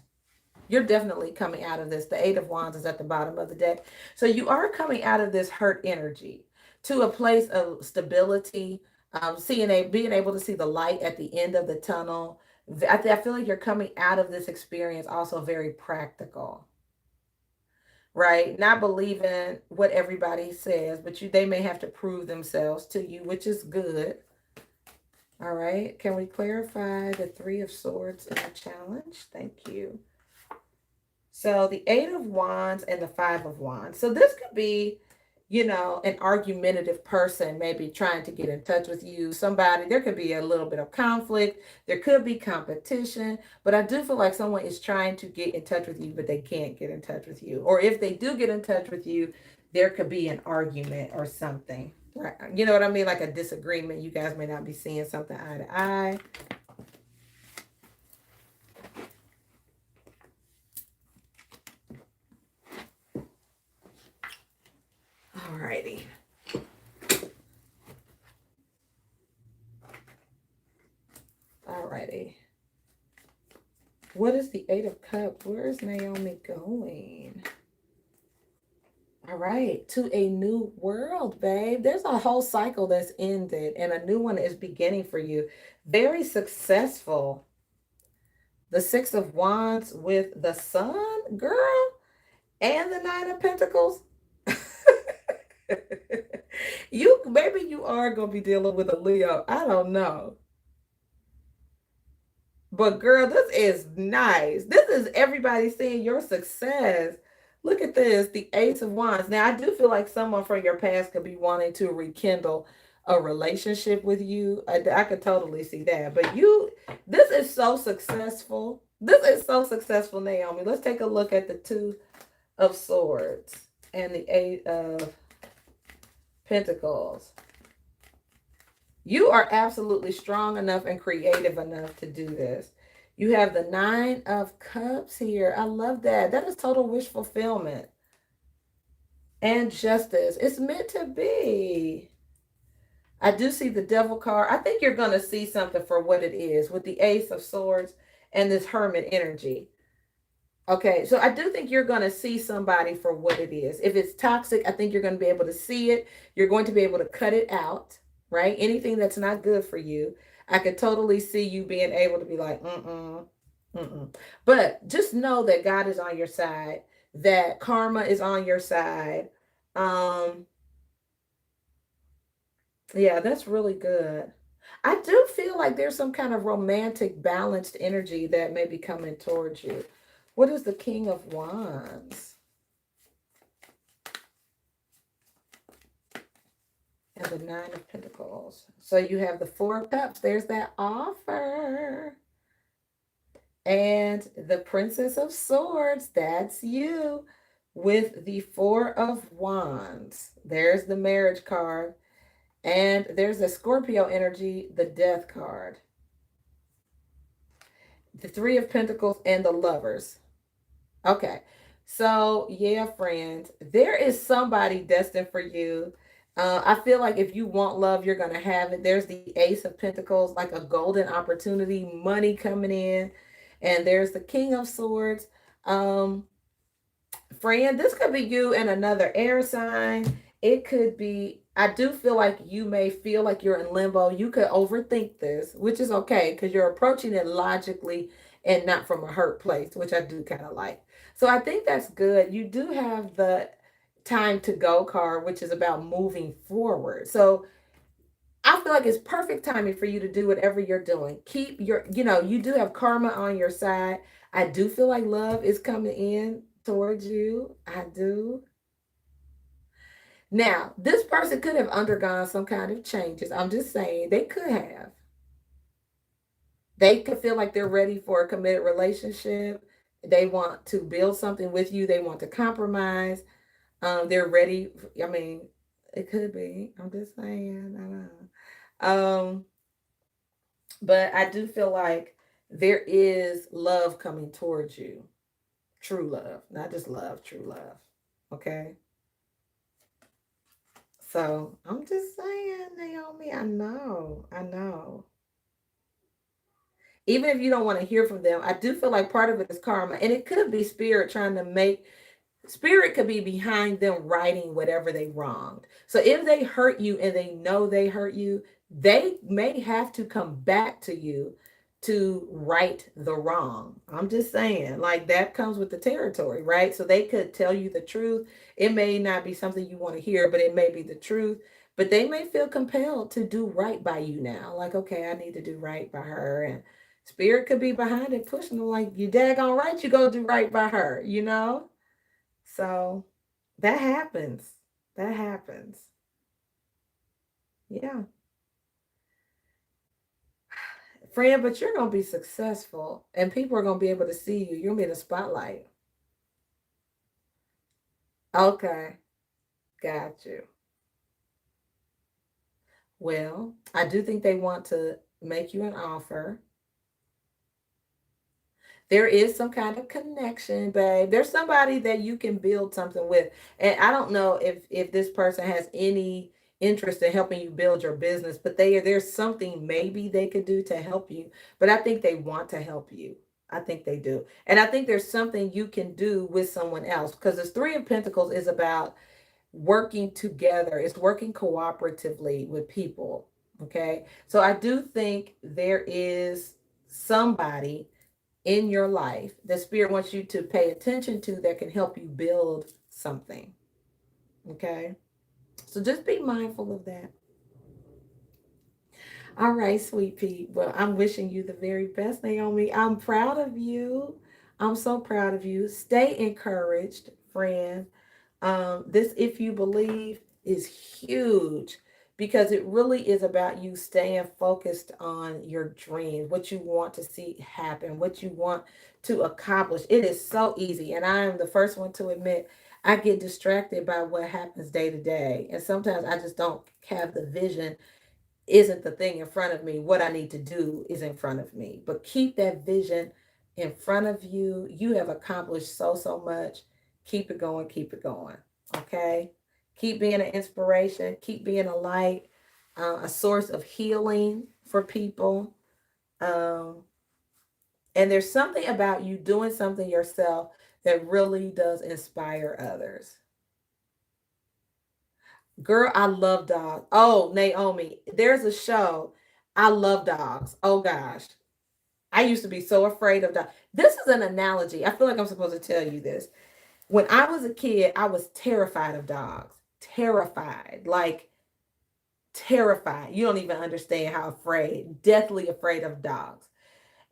You're definitely coming out of this. The Eight of Wands is at the bottom of the deck. So you are coming out of this hurt energy to a place of stability, being able to see the light at the end of the tunnel. I feel like you're coming out of this experience also very practical, right? Not believing what everybody says, but they may have to prove themselves to you, which is good. All right. Can we clarify the Three of Swords in the challenge? Thank you. So the Eight of Wands and the Five of Wands. So this could be, you know, an argumentative person maybe trying to get in touch with you. Somebody, there could be a little bit of conflict. There could be competition. But I do feel like someone is trying to get in touch with you, but they can't get in touch with you. Or if they do get in touch with you, there could be an argument or something. Right? You know what I mean? Like a disagreement. You guys may not be seeing something eye to eye. Alrighty. Alrighty. What is the Eight of Cups? Where is Naomi going? All right, to a new world, babe. There's a whole cycle that's ended and a new one is beginning for you. Very successful. The Six of Wands with the Sun, girl, and the Nine of Pentacles. Maybe you are going to be dealing with a Leo. I don't know. But girl, this is nice. This is everybody seeing your success. Look at this, the Ace of Wands. Now, I do feel like someone from your past could be wanting to rekindle a relationship with you. I could totally see that. But this is so successful. This is so successful, Naomi. Let's take a look at the Two of Swords and the Eight of Pentacles. You are absolutely strong enough and creative enough to do this. You have the Nine of Cups here. I love that. That is total wish fulfillment. And justice. It's meant to be. I do see the Devil card. I think you're going to see something for what it is with the Ace of Swords and this Hermit energy. Okay, so I do think you're going to see somebody for what it is. If it's toxic, I think you're going to be able to see it. You're going to be able to cut it out. Right? Anything that's not good for you, I could totally see you being able to be like, But just know that God is on your side, that karma is on your side. Yeah, that's really good. I do feel like there's some kind of romantic, balanced energy that may be coming towards you. What is the King of Wands? and the Nine of Pentacles. So you have the Four of Cups. There's that offer. And the Princess of Swords. That's you. With the Four of Wands. There's the marriage card. And there's a Scorpio energy, the Death card. The Three of Pentacles and the Lovers. Okay. So, yeah, friends, there is somebody destined for you. I feel like if you want love, you're going to have it. There's the Ace of Pentacles, like a golden opportunity, money coming in. And there's the King of Swords. Um, Friend, this could be you and another air sign. It could be, I do feel like you may feel like you're in limbo. You could overthink this, which is okay because you're approaching it logically and not from a hurt place, which I do kind of like. So I think that's good. You do have the time to go card, which is about moving forward. So I feel like it's perfect timing for you to do whatever you're doing. Keep your, you do have karma on your side. I do feel like love is coming in towards you. I do. Now, this person could have undergone some kind of changes. I'm just saying they could have. They could feel like they're ready for a committed relationship. They want to build something with you. They want to compromise. They're ready. I mean, it could be. I'm just saying. I don't know. But I do feel like there is love coming towards you. True love, not just love, true love. Okay. So I'm just saying, Naomi, I know, I know. Even if you don't want to hear from them, I do feel like part of it is karma. And it could be spirit trying to make spirit could be behind them righting whatever they wronged. So if they hurt you and they know they hurt you, they may have to come back to you to right the wrong. I'm just saying, like that comes with the territory, right? So they could tell you the truth. It may not be something you want to hear, but it may be the truth. But they may feel compelled to do right by you now. Like, okay, I need to do right by her. And spirit could be behind it, pushing them like, you daggone right, you go do right by her, you know? So that happens. That happens. Yeah. Friend, but you're going to be successful and people are going to be able to see you. You're going to be in the spotlight. Okay. Got you. Well, I do think they want to make you an offer. There is some kind of connection, babe. There's somebody that you can build something with. And I don't know if this person has any interest in helping you build your business, but there's something maybe they could do to help you. But I think they want to help you. I think they do. And I think there's something you can do with someone else because this 3 of Pentacles is about working together. It's working cooperatively with people. Okay? So I do think there is somebody in your life that spirit wants you to pay attention to that can help you build something. Okay. So just be mindful of that. All right, sweet pea. Well, I'm wishing you the very best, Naomi. I'm proud of you. I'm so proud of you. Stay encouraged, friend. This If You Believe is huge because it really is about you staying focused on your dreams, what you want to see happen, what you want to accomplish. It is so easy. And I am the first one to admit I get distracted by what happens day to day. And sometimes I just don't have the vision isn't the thing in front of me. What I need to do is in front of me. But keep that vision in front of you. You have accomplished so much. Keep it going, keep it going. Okay? Keep being an inspiration, keep being a light, a source of healing for people. Um, and there's something about you doing something yourself that really does inspire others. Girl, I love dogs. Oh, Naomi, there's a show. I love dogs. Oh gosh. I used to be so afraid of dogs. This is an analogy. I feel like I'm supposed to tell you this. When I was a kid, I was terrified of dogs. Terrified. Like terrified. You don't even understand how afraid, deathly afraid of dogs.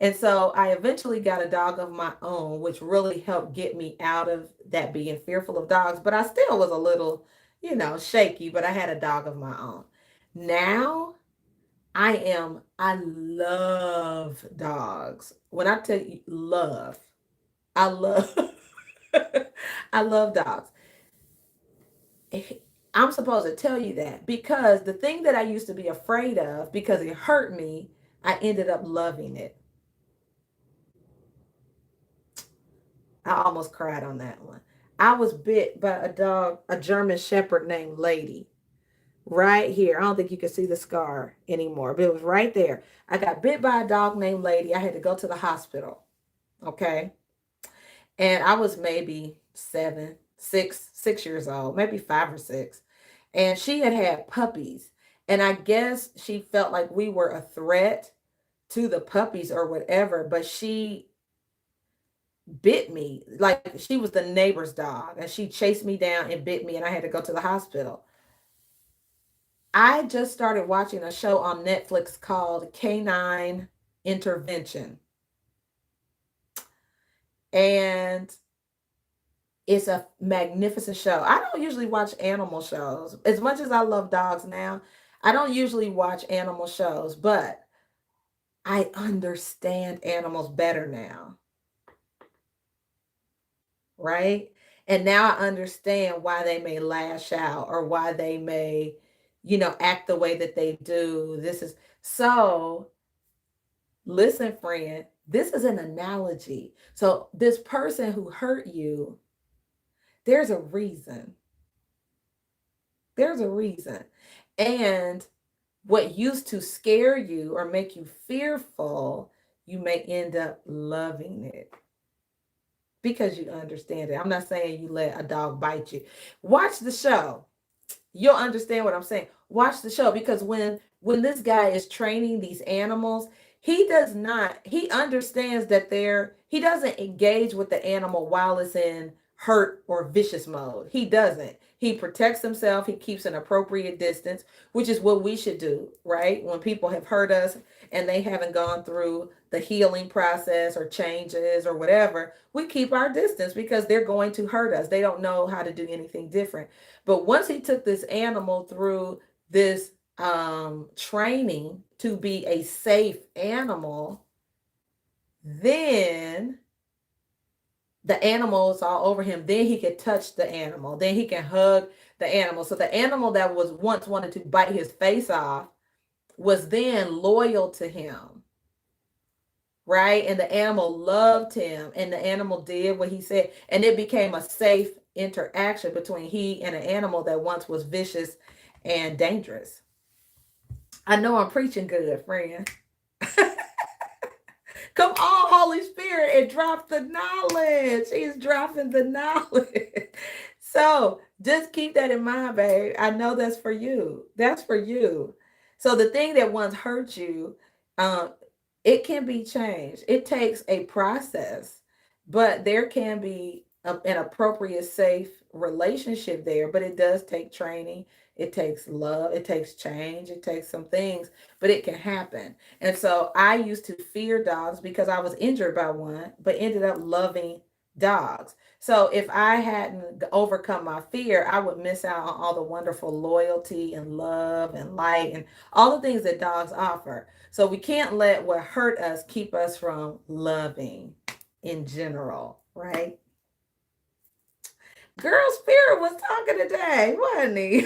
And so I eventually got a dog of my own, which really helped get me out of that being fearful of dogs. But I still was a little, shaky, but I had a dog of my own. Now I love dogs. When I tell you love, I love, I love dogs. I'm supposed to tell you that because the thing that I used to be afraid of because it hurt me, I ended up loving it. I almost cried on that one. I was bit by a dog, a German Shepherd named Lady, right here. I don't think you can see the scar anymore, but it was right there. I got bit by a dog named Lady. I had to go to the hospital. Okay. And I was maybe 6 years old, maybe 5 or 6. And she had had puppies. And I guess she felt like we were a threat to the puppies or whatever, but she bit me. Like she was the neighbor's dog and she chased me down and bit me, and I had to go to the hospital. I just started watching a show on Netflix called Canine Intervention. And it's a magnificent show. I don't usually watch animal shows. As much as I love dogs now, I don't usually watch animal shows, but I understand animals better now, right? And now I understand why they may lash out or why they may, act the way that they do. This is so, listen, friend, this is an analogy. So, this person who hurt you, there's a reason. There's a reason. And what used to scare you or make you fearful, you may end up loving it because you understand it. I'm not saying you let a dog bite you. Watch the show. You'll understand what I'm saying. Watch the show because when this guy is training these animals, he understands that he doesn't engage with the animal while it's in hurt or vicious mode. He doesn't. He protects himself, he keeps an appropriate distance, which is what we should do, right? When people have hurt us and they haven't gone through the healing process or changes or whatever, we keep our distance because they're going to hurt us. They don't know how to do anything different. But once he took this animal through this training to be a safe animal, then the animal is all over him. Then he could touch the animal. Then he can hug the animal. So the animal that was once wanted to bite his face off was then loyal to him, right? And the animal loved him, and the animal did what he said, and it became a safe interaction between he and an animal that once was vicious and dangerous. I know I'm preaching good, friend. Come on, Holy Spirit, and drop the knowledge. He's dropping the knowledge. So just keep that in mind, babe. I know that's for you. That's for you. So the thing that once hurt you, um, it can be changed. It takes a process, but there can be an appropriate, safe relationship there. But it does take training. It takes love. It takes change. It takes some things, but it can happen. And so I used to fear dogs because I was injured by one, but ended up loving dogs. So if I hadn't overcome my fear, I would miss out on all the wonderful loyalty and love and light and all the things that dogs offer. So we can't let what hurt us keep us from loving in general, right? Girl, Spirit was talking today, wasn't he?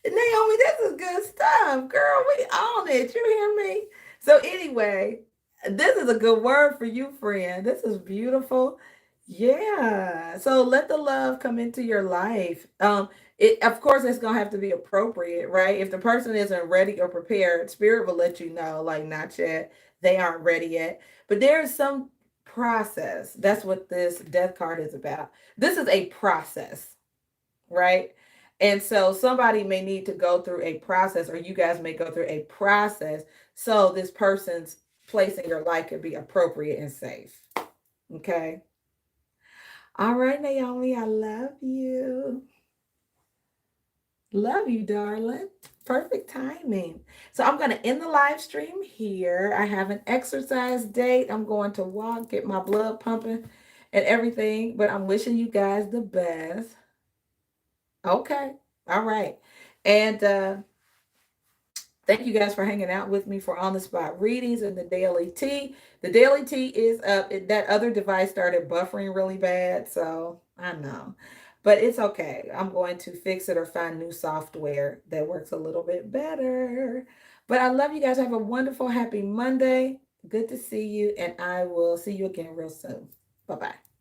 Naomi, this is good stuff. Girl, we on it. You hear me? So anyway, this is a good word for you, friend. This is beautiful. Yeah. So let the love come into your life. It of course it's gonna have to be appropriate, right? If the person isn't ready or prepared, spirit will let you know, like not yet. They aren't ready yet. But there is some process. That's what this death card is about. This is a process, right? And so somebody may need to go through a process, or you guys may go through a process so this person's place in your life could be appropriate and safe. Okay. All right, Naomi, I love you. Love you, darling. Perfect timing. So I'm going to end the live stream here. I have an exercise date. I'm going to walk, get my blood pumping and everything, but I'm wishing you guys the best. Okay. All right. And thank you guys for hanging out with me for on the spot readings and the daily tea. The daily tea is up. That other device started buffering really bad, so I know. But it's okay. I'm going to fix it or find new software that works a little bit better. But I love you guys. Have a wonderful, happy Monday. Good to see you, and I will see you again real soon. Bye bye.